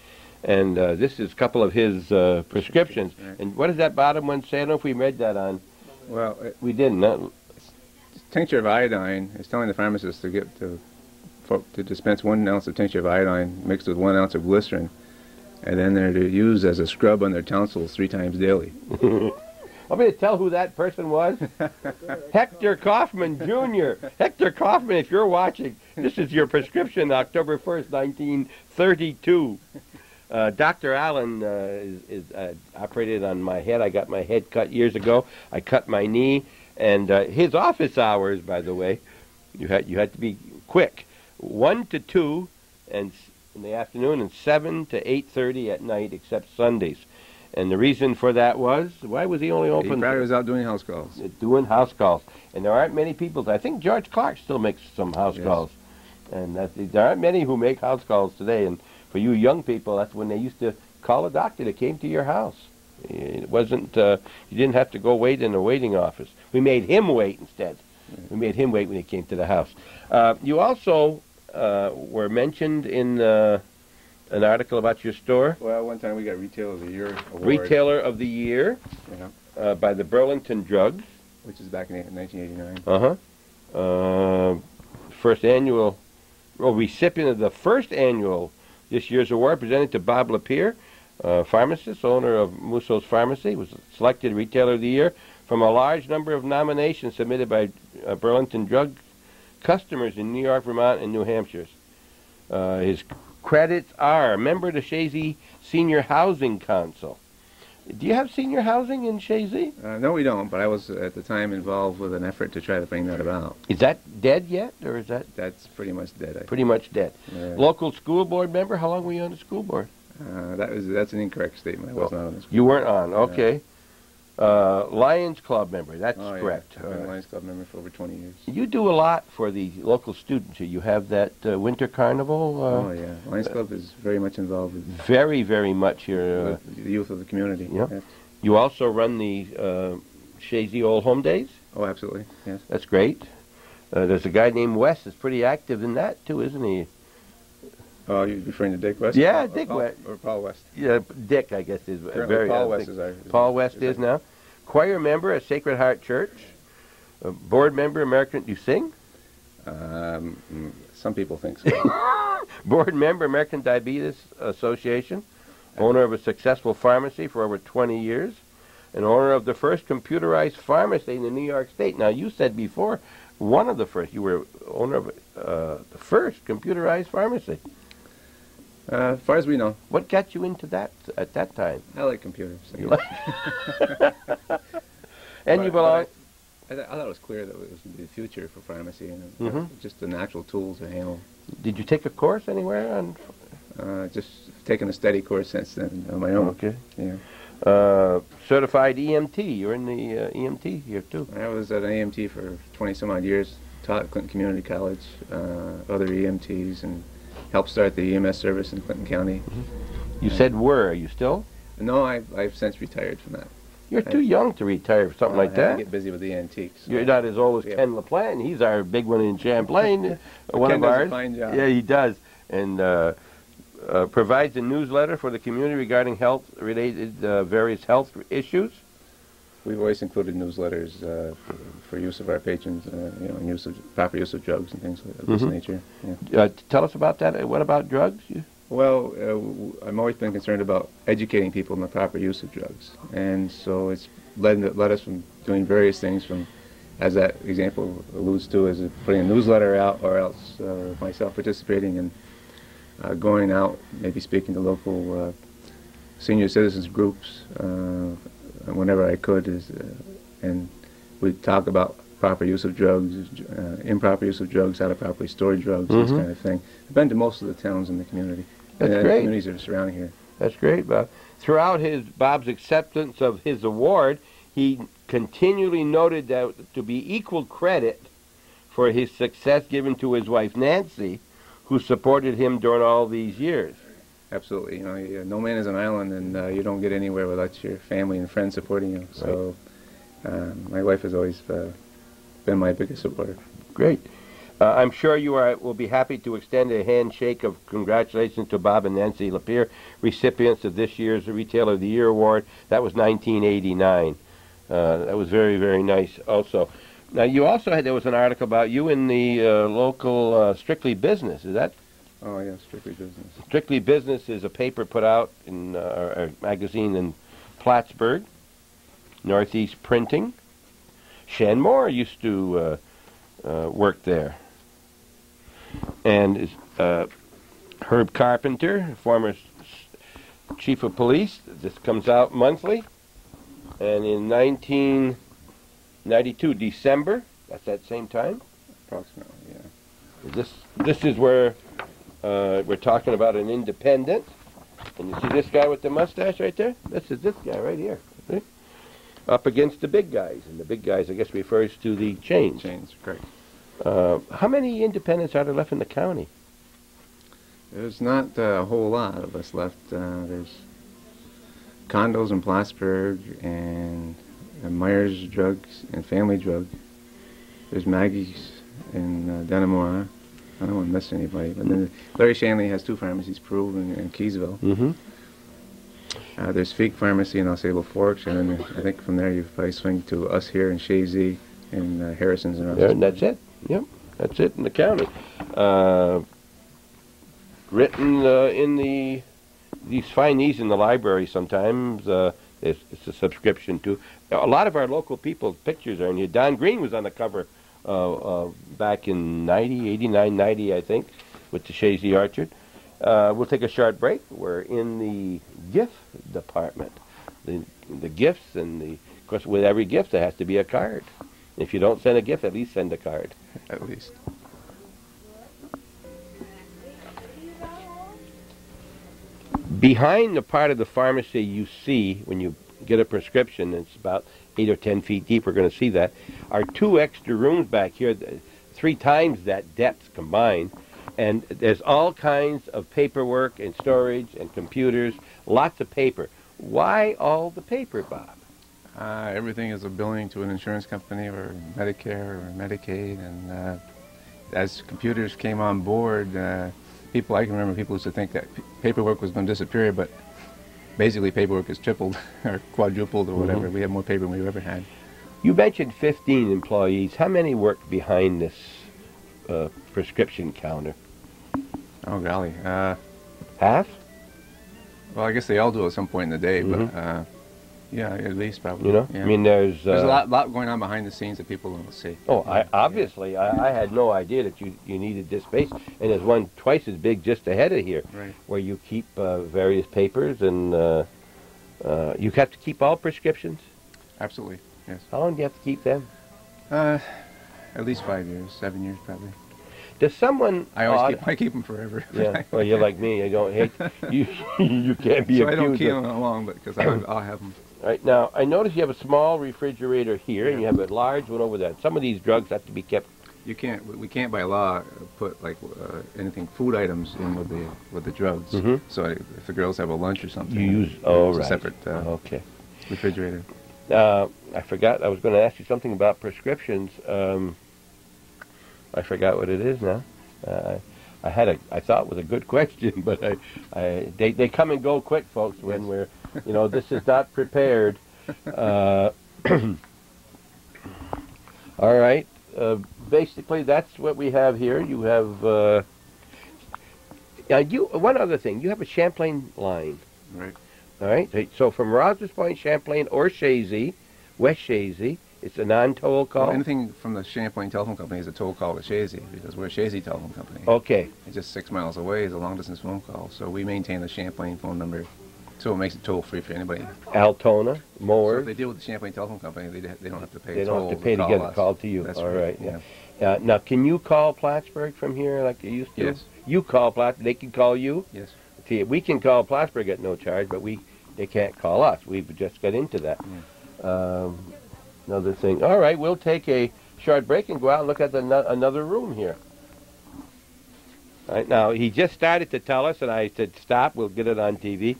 And this is a couple of his prescriptions. Right. And what does that bottom one say? I don't know if we read that on. Well, We didn't. tincture of iodine is telling the pharmacist to dispense 1 ounce of tincture of iodine mixed with 1 ounce of glycerin, and then they're to use as a scrub on their tonsils 3 times daily. Want me to tell who that person was? Hector Kaufman, Jr. Hector Kaufman, if you're watching, this is your prescription, October 1st, 1932. Dr. Allen is operated on my head. I got my head cut years ago. I cut my knee. And his office hours, by the way, you had to be quick. 1 to 2 and in the afternoon, and 7 to 8:30 at night, except Sundays. And the reason for that was, why was he only open? He probably was out doing house calls. Doing house calls. And there aren't many people. I think George Clark still makes some house calls. And there aren't many who make house calls today. And for you young people, that's when they used to call a doctor that came to your house. It wasn't, you didn't have to go wait in a waiting office. We made him wait instead. We made him wait when he came to the house. You also were mentioned in an article about your store. Well, one time we got Retailer of the Year award. Retailer of the Year by the Burlington Drug. Which is back in 1989. First annual, recipient of the first annual this year's award presented to Bob Lapierre, pharmacist, owner of Mousseau's Pharmacy, was selected Retailer of the Year from a large number of nominations submitted by Burlington Drug customers in New York, Vermont, and New Hampshire. His credits are member of the Chazy Senior Housing Council. Do you have senior housing in Chazy? No, we don't, but I was at the time involved with an effort to try to bring that about. Is that dead yet, or is that That's pretty much dead, I think. pretty much dead? Yeah. Local school board member? How long were you on the school board? That's an incorrect statement. I was not on this. You weren't on, okay. Lions Club member, that's correct. I've been a Lions Club member for over 20 years. You do a lot for the local students. You have that winter carnival. Oh, yeah. Lions Club is very much involved with, Very, very much here. with the youth of the community. Yeah. Yes. You also run the Chazy Old Home Days. Oh, absolutely. Yes. That's great. There's a guy named Wes that's pretty active in that, too, isn't he? Oh, you're referring to Dick West? Yeah, Or Dick Paul- West. Or Paul West. Yeah, Dick, I guess, is Currently, very... Paul I West think is our... Paul West is now. Choir member at Sacred Heart Church. Board member, American... You sing? Some people think so. Board member, American Diabetes Association, owner of a successful pharmacy for over 20 years, and owner of the first computerized pharmacy in the New York State. Now, you said before, one of the first. You were owner of the first computerized pharmacy. As far as we know. What got you into that at that time? I like computers. And you belong... I thought it was clear that it was the future for pharmacy, and just a natural tool to handle. Did you take a course anywhere on... Just taken a steady course since then on my own. Okay. Yeah. Certified EMT. You're in the EMT here, too. I was at an EMT for 20-some-odd years, taught at Clinton Community College, other EMTs, and helped start the EMS service in Clinton County. You said were. Are you still? No, I've since retired from that. You're too young to retire for something like I that. get busy with the antiques. So. You're not as old as Ken LaPlante. He's our big one in Champlain. One Ken of does ours. a fine job. Yeah, he does. And provides a newsletter for the community regarding health-related various health issues. We've always included newsletters for use of our patrons, and proper use of drugs and things of this nature. Yeah. Tell us about that. What about drugs? Well, I've always been concerned about educating people in the proper use of drugs, and so it's led us from doing various things, from, as that example alludes to, as putting a newsletter out, or else myself participating in going out, maybe speaking to local senior citizens groups whenever I could, and we'd talk about proper use of drugs, improper use of drugs, how to properly store drugs, this kind of thing. I've been to most of the towns in the community. That's and great. The communities that are surrounding here. That's great, Bob. Throughout Bob's acceptance of his award, he continually noted that to be equal credit for his success given to his wife Nancy, who supported him during all these years. Absolutely. No man is an island, and you don't get anywhere without your family and friends supporting you. So my wife has always been my biggest supporter. Great. I'm sure you will be happy to extend a handshake of congratulations to Bob and Nancy Lapierre, recipients of this year's Retailer of the Year Award. That was 1989. That was very, very nice also. Now, you also there was an article about you in the local Strictly Business. Is that? Oh, yeah, Strictly Business. Strictly Business is a paper put out in a magazine in Plattsburgh, Northeast Printing. Shan Moore used to work there. And Herb Carpenter, former chief of police. This comes out monthly. And in 1992, December, that's that same time? Approximately, yeah. This is where we're talking about an independent. And you see this guy with the mustache right there? This is this guy right here. See? Up against the big guys. And the big guys, I guess, refers to the chains. Chains, correct. How many independents are there left in the county? There's not a whole lot of us left. There's Condos in Plattsburgh, and Myers Drugs and Family Drug. There's Maggie's in Denimora. I don't want to miss anybody. But then Larry Shanley has two pharmacies, Peru and Keysville. There's Feek Pharmacy in Osable Forks, and then I think from there you probably swing to us here in Chazy and Harrison's and Yeah, and that's it. Yep, that's it in the county. Written in you find these in the library sometimes. It's a subscription to. A lot of our local people's pictures are in here. Don Green was on the cover back in 89, 90, I think, with the Chazy Orchard. We'll take a short break. We're in the gift department. The gifts, and of course, with every gift there has to be a card. If you don't send a gift, at least send a card. At least. Behind the part of the pharmacy you see when you get a prescription, it's about 8 or 10 feet deep, we're going to see that, are two extra rooms back here, 3 times that depth combined. And there's all kinds of paperwork and storage and computers, lots of paper. Why all the paper, Bob? Everything is a billing to an insurance company or Medicare or Medicaid, and as computers came on board, I can remember people used to think that paperwork was going to disappear, but basically paperwork has tripled or quadrupled or whatever. We have more paper than we've ever had. You mentioned 15 employees. How many work behind this prescription counter? Oh golly. Half? Well, I guess they all do at some point in the day, Mhm. but yeah, at least probably. You know, Yeah. I mean, there's There's a lot going on behind the scenes that people don't see. Oh, obviously, I had no idea that you needed this space, and there's one twice as big just ahead of here, Right. where you keep various papers, and you have to keep all prescriptions. Absolutely. Yes. How long do you have to keep them? At least 5 years, 7 years probably. Does someone? I keep them forever. Yeah. Well, you're like me. I don't hate you. You can't be So accused. I don't keep of, them long, but because I'll have them. Right now, I notice you have a small refrigerator here, and you have a large one over there. Some of these drugs have to be kept. You can't. We can't by law put like anything, food items in with the drugs. Mhm. So if the girls have a lunch or something, You use. it's Oh, a right. separate Okay. refrigerator. I forgot. I was going to ask you something about prescriptions. I forgot what it is now. I thought it was a good question, but they come and go quick, folks. When we're, this is not prepared. All right. Basically, that's what we have here. You have. One other thing. You have a Champlain line. Right. All right. So from Rogers Point, Champlain, or Chazy, West Chazy, it's a non-toll call. Well, anything from the Champlain Telephone Company is a toll call to Chazy because we're a Chazy Telephone Company. Okay. It's just 6 miles away. It's a long-distance phone call, so we maintain the Champlain phone number, so it makes it toll-free for anybody. Altona, So Moore. if they deal with the Champlain Telephone Company, they don't have to pay. They a don't toll have to pay to call get us. a call to you. That's All right. Yeah. Now, can you call Plattsburgh from here like you used to? Yes. You call Plattsburgh. They can call you. Yes. See, we can call Plattsburgh at no charge, but they can't call us. We've just got into that. Another thing. All right, we'll take a short break and go out and look at another room here. All right, now, he just started to tell us, and I said, stop, we'll get it on TV.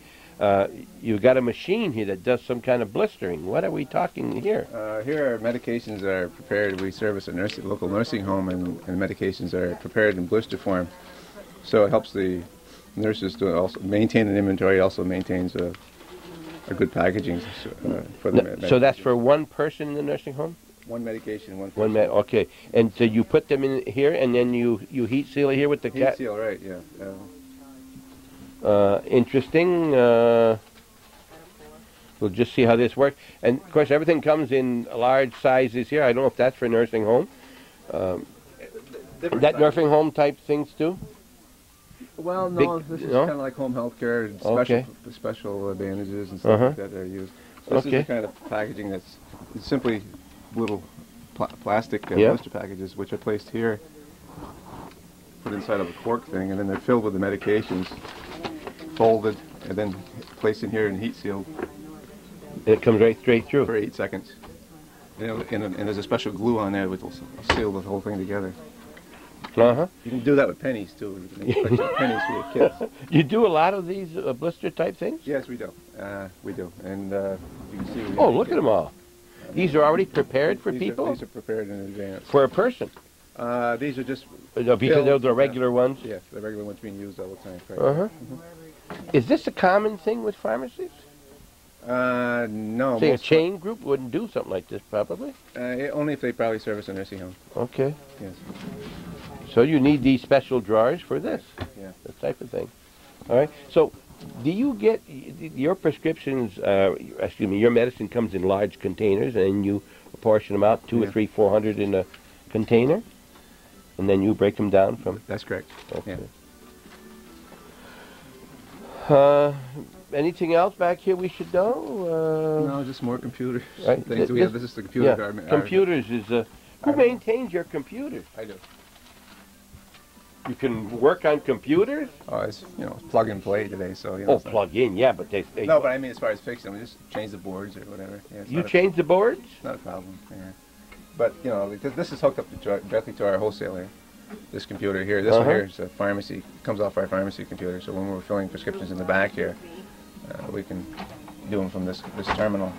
You've got a machine here that does some kind of blistering. What are we talking here? Here, our medications are prepared. We service a local nursing home, and medications are prepared in blister form. So it helps the nurses to also maintain an inventory. It also maintains a good packaging for the So that's for one person in the nursing home? one medication, one One okay. And so you put them in here, and then you heat seal it here with the heat seal, right? Yeah. Interesting. We'll just see how this works. And of course, everything comes in large sizes here. I don't know if that's for nursing home. That nursing home type things too. Well, no, Big- this is no? kind of like home health care, Okay. special bandages and stuff like that are used. This is Okay. the kind of packaging that's simply little plastic Yeah. blister packages, which are placed here, put inside of a cork thing, and then they're filled with the medications, folded, and then placed in here and heat sealed It comes right straight through. for 8 seconds. And there's a special glue on there which will seal the whole thing together. Uh-huh. You can do that with pennies, too. You can make special pennies for your kids. You do a lot of these blister type things? Yes, we do. We do. And you can see... Oh, look at them all. These are already prepared for people? These are prepared in advance. For a person? These are just... No, because they're the regular ones? Yeah, the regular ones being used all the time. Right. Uh-huh. Is this a common thing with pharmacies? No. Say a chain group wouldn't do something like this, probably? Only if they probably service a nursing home. Okay. Yes. So you need these special drawers for this? Yeah. This type of thing. All right. So do you get your prescriptions, your medicine comes in large containers, and you apportion them out, 200 or 300, 400 in a container? And then you break them down from... That's correct. Okay. Yeah. Anything else back here we should know? No, just more computers. Right. Things we have. This is the computer Yeah, department. computers is... who maintains your computers? I do. You can work on computers? Oh, it's plug and play today, so Oh, it's not- plug in, yeah, but they... No, but I mean as far as fixing them, just change the boards or whatever. Yeah, it's You not a- change the boards? Not a problem. Yeah. But because this is hooked up directly to our wholesaler. This computer here, this one here is a pharmacy. Comes off our pharmacy computer. So when we're filling prescriptions in the back here, we can do them from this terminal.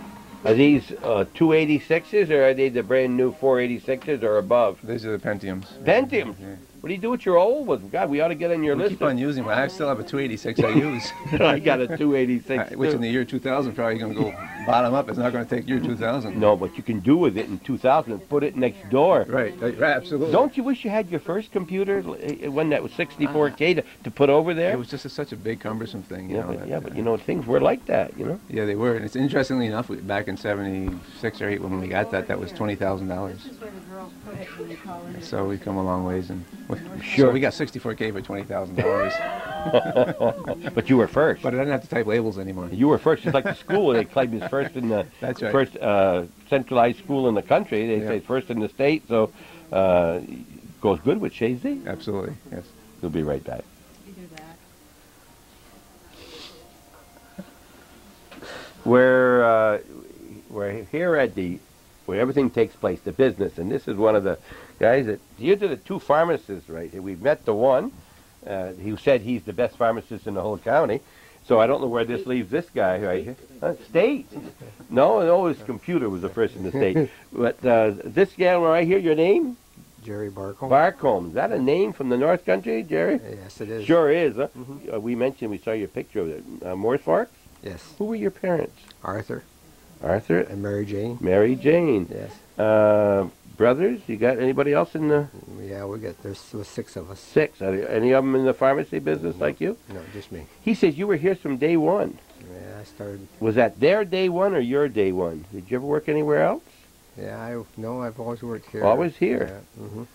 Are these 286s, or are they the brand new 486s or above? These are the Pentiums. Pentiums? Yeah. What do you do with your old ones? God, we ought to get on your We list. keep on using them. I still have a 286 I use. I got a 286. Which in the year 2000 probably going to go bottom up. It's not going to take year 2000. No, but you can do with it in 2000 and put it next door. Right, absolutely. Don't you wish you had your first computer, one that was 64K, to put over there? It was just such a big, cumbersome thing, you know. But you know, things were like that, you know? Yeah, they were. And it's interestingly enough, back in 76 or 8 when we got that was $20,000. So we've come a long ways. And Sure. So we got 64K for $20,000. But you were first. But I didn't have to type labels anymore. You were first. It's like the school. They claim it's first in the That's right. first centralized school in the country. They say first in the state. So goes good with Chazy. Absolutely, yes. We'll be right back. We're here at where everything takes place, the business, and this is one of the guys that these are the two pharmacists right here. We've met the one. He said he's the best pharmacist in the whole county. So I don't know where this leaves this guy right here. State? No, his computer was the first in the state. But this gal right here, your name? Jerry Barcombe. Barcombe. Is that a name from the North Country, Jerry? Yes, it is. Sure is. Huh? We saw your picture of it. Morse Forks? Yes. Who were your parents? Arthur Arthur? and Mary Jane. Mary Jane. Yes. Brothers? You got anybody else in the... Yeah, there's 6 of us. 6. Are there any of them in the pharmacy business like you? No, just me. He says you were here from day one. Yeah, I started. Was that their day one or your day one? Did you ever work anywhere else? Yeah, I've always worked here. Always here? Yeah.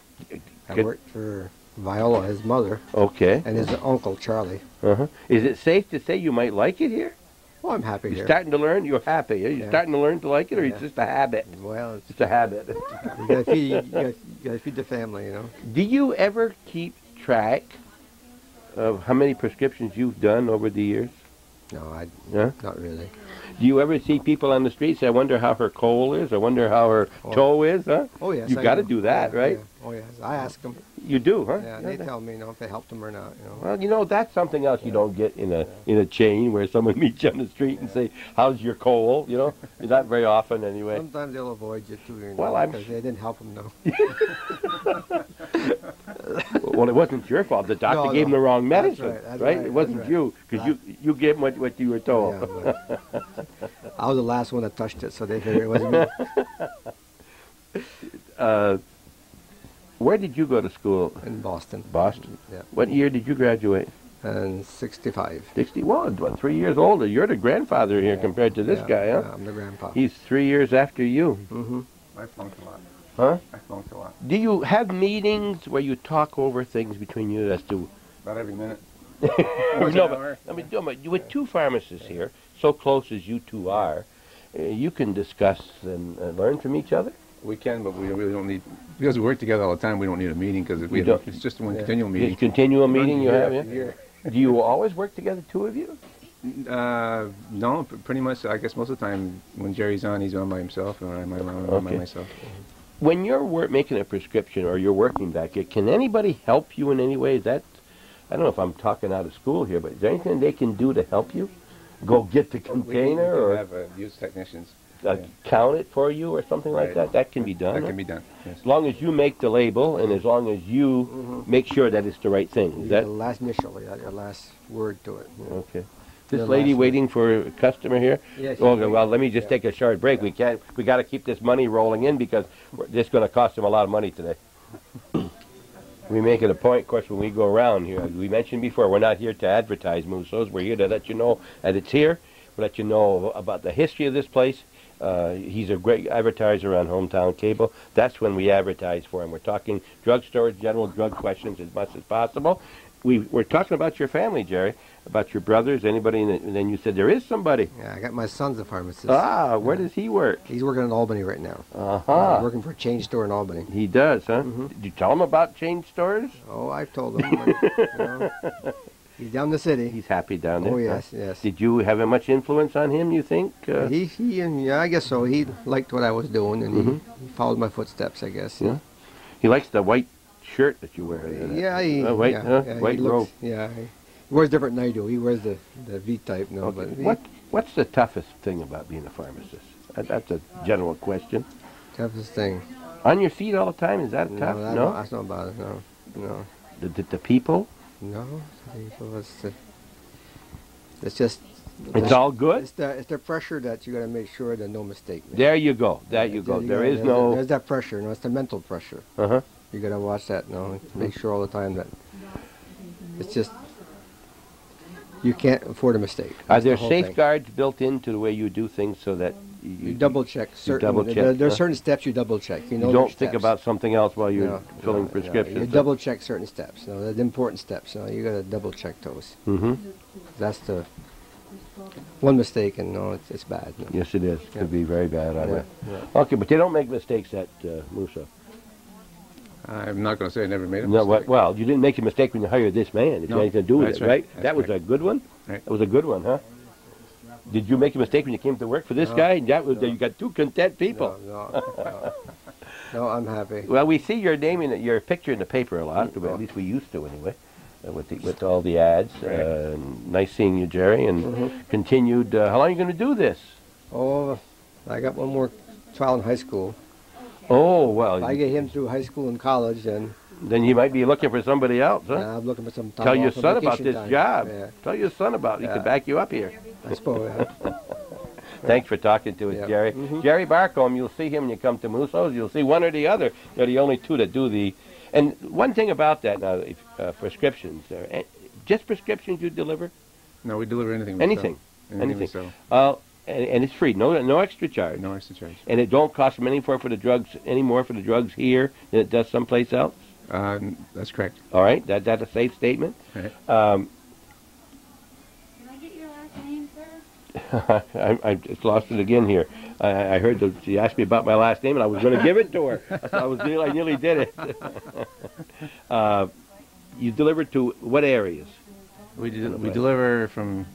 I Good. worked for Viola, his mother, Okay. and his uncle Charlie. Is it safe to say you might like it here? Well, I'm happy You're here. starting to learn? You're happy. Are you Yeah. starting to learn to like it, or it's just a habit? Well, It's a habit. you gotta feed the family, you know. Do you ever keep track of how many prescriptions you've done over the years? No, Huh? not really. Do you ever see people on the street say, I wonder how her coal is? I wonder how her toe is? Huh? Oh yes, You've I got to do that, Yeah, right? yeah. Oh yes, I ask them. You do, huh? Yeah, and they tell me, if they helped them or not, Well, that's something else you don't get in a chain where someone meets you on the street and say, "How's your coal?" Not very often anyway. Sometimes they'll avoid you too, Well, because they didn't help them, no. Well, it wasn't your fault. The doctor gave him the wrong medicine, That's right, It wasn't right. you, because you gave him what you were told. Yeah, but I was the last one that touched it, so they figured it wasn't me. Where did you go to school? In Boston. Boston. Yeah. What year did you graduate? And 65. 61. What, 3 years older? You're the grandfather here compared to this guy, huh? Yeah, I'm the grandpa. He's 3 years after you. Mm-hmm. I flunked a lot. Huh? I flunked a lot. Do you have meetings where you talk over things between you as to... About every minute. No, but, with two pharmacists here, so close as you two are, you can discuss and learn from each other? We can, but we really don't need... Because we work together all the time, we don't need a meeting because it's just one continual meeting. It's a continual meeting you have, year yeah? after Do you always work together, two of you? No, pretty much. I guess most of the time when Jerry's on, he's on by himself, and when I'm around, I'm by myself. When you're making a prescription or you're working back here, can anybody help you in any way? I don't know if I'm talking out of school here, but is there anything they can do to help you? Go get the container we or have use technicians. count it for you or something like that? That can be done. That huh? can be done, yes. As long as you make the label and as long as you make sure that it's the right thing. Is The that last initial, your last word to it. okay? This The lady last waiting for a customer here? Yes. Okay, well, let me just take a short break. We got to keep this money rolling in because this is going to cost them a lot of money today. We make it a point, of course, when we go around here. We mentioned before, we're not here to advertise Mousseau's. We're here to let you know that it's here. We'll let you know about the history of this place. He's a great advertiser on Hometown Cable. That's when we advertise for him. We're talking drugstores, general drug questions as much as possible. We're talking about your family, Jerry, about your brothers, anybody, and then you said there is somebody. Yeah, I got my son's a pharmacist. Ah, where does he work? He's working in Albany right now. Uh-huh. Working for a chain store in Albany. He does, huh? Did you tell him about chain stores? Oh, I've told him. He's down the city. He's happy down there. Oh, huh? yes, yes. Did you have much influence on him, you think? Yeah, I guess so. He liked what I was doing, and he followed my footsteps, I guess. Yeah. He likes the white shirt that you wear. Yeah, White he robe. Yeah, he wears different than I do. He wears the V-type now. Okay. But What's the toughest thing about being a pharmacist? That's a general question. toughest thing. On your feet all the time, is that tough? That's not about it, no. The people? No, it's just. It's all good? It's the pressure that you got to make sure that no mistake. There you go. There you go. There's that pressure. No, it's the mental pressure. Uh-huh. You got to watch that. No, make sure all the time that it's just you can't afford a mistake. Are That's there the whole thing. safeguards built into the way you do things so that You double check certain. double check, There's certain steps you double check. You know you their don't think steps. about something else while you're filling No, prescriptions? you double check certain steps. No, the important steps. No, you got to double check those. Mm-hmm. That's the one mistake, and no, it's bad. No. Yes, it is. It could be very bad on Yeah, it. yeah. Okay, but they don't make mistakes at Mousseau. I'm not going to say I never made a No, mistake. well, you didn't make a mistake when you hired this man. If you No, had anything to do with that's it, right. right? That's That was right. a good one? Right. That was a good one, huh? Did you make a mistake when you came to work for this No, guy? That was no. You got two content people. No, I'm happy. Well, we see your name in your picture in the paper a lot. At least we used to, anyway, with all the ads. Right. Nice seeing you, Jerry, and continued. How long are you going to do this? Oh, I got one more trial in high school. Oh well, If I get him through high school and college, then you might be looking for somebody else, huh? I'm looking for some time Tell your off for son about vacation this time. job. Yeah, Tell your son about it. He Yeah. can back you up here. I suppose. Thanks for talking to us, Yeah. Jerry. Mhm. Jerry Barcombe, you'll see him when you come to Mousseau's. You'll see one or the other. They're the only two that do the... And one thing about that now, prescriptions. Just prescriptions you deliver? No, we deliver anything. we Anything. sell. Anything. we sell. And it's free. No extra charge. No extra charge. And it don't cost them any more for the drugs here than it does someplace else? That's correct. All right? That's a safe statement? Right. Can I get your last name, sir? I just lost it again here. I heard she asked me about my last name, and I was going to give it to her. I nearly did it. You delivered to what areas? We deliver from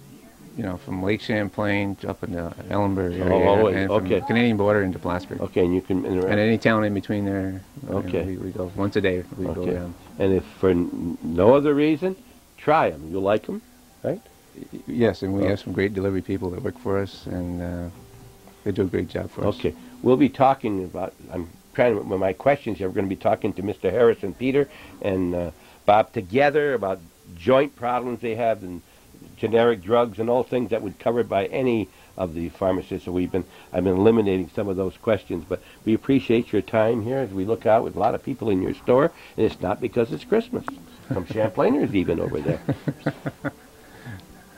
Lake Champlain up into Ellenburg area, and from okay. the Canadian border into Plattsburgh. Okay, and you can... And any town in between there. Okay. We go once a day. We go Okay. around. And if for no other reason, try them. You'll like them, right? Yes, and we have some great delivery people that work for us, and they do a great job for us. Okay. We'll be talking about... I'm trying to... With my questions here, we're going to be talking to Mr. Harris and Peter and Bob together about joint problems they have and generic drugs and all things that would be covered by any of the pharmacists. So I've been eliminating some of those questions, but we appreciate your time here as we look out with a lot of people in your store, and it's not because it's Christmas. Some Champlainers even over there.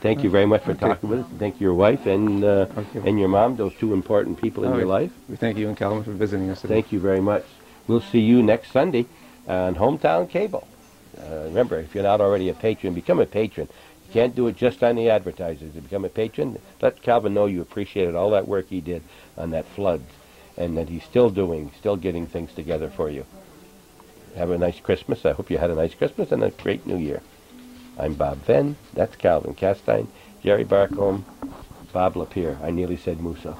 Thank you very much for talking with us. Thank you, your wife and your mom, those two important people in your life. We thank you and Calvin for visiting us today. Thank you very much. We'll see you next Sunday on Hometown Cable. Remember, if you're not already a patron, become a patron. You can't do it just on the advertisers. To become a patron, let Calvin know you appreciated all that work he did on that flood and that he's still getting things together for you. Have a nice Christmas. I hope you had a nice Christmas and a great New Year. I'm Bob Venn. That's Calvin Castine, Jerry Barcombe, Bob Lapierre. I nearly said Mousseau.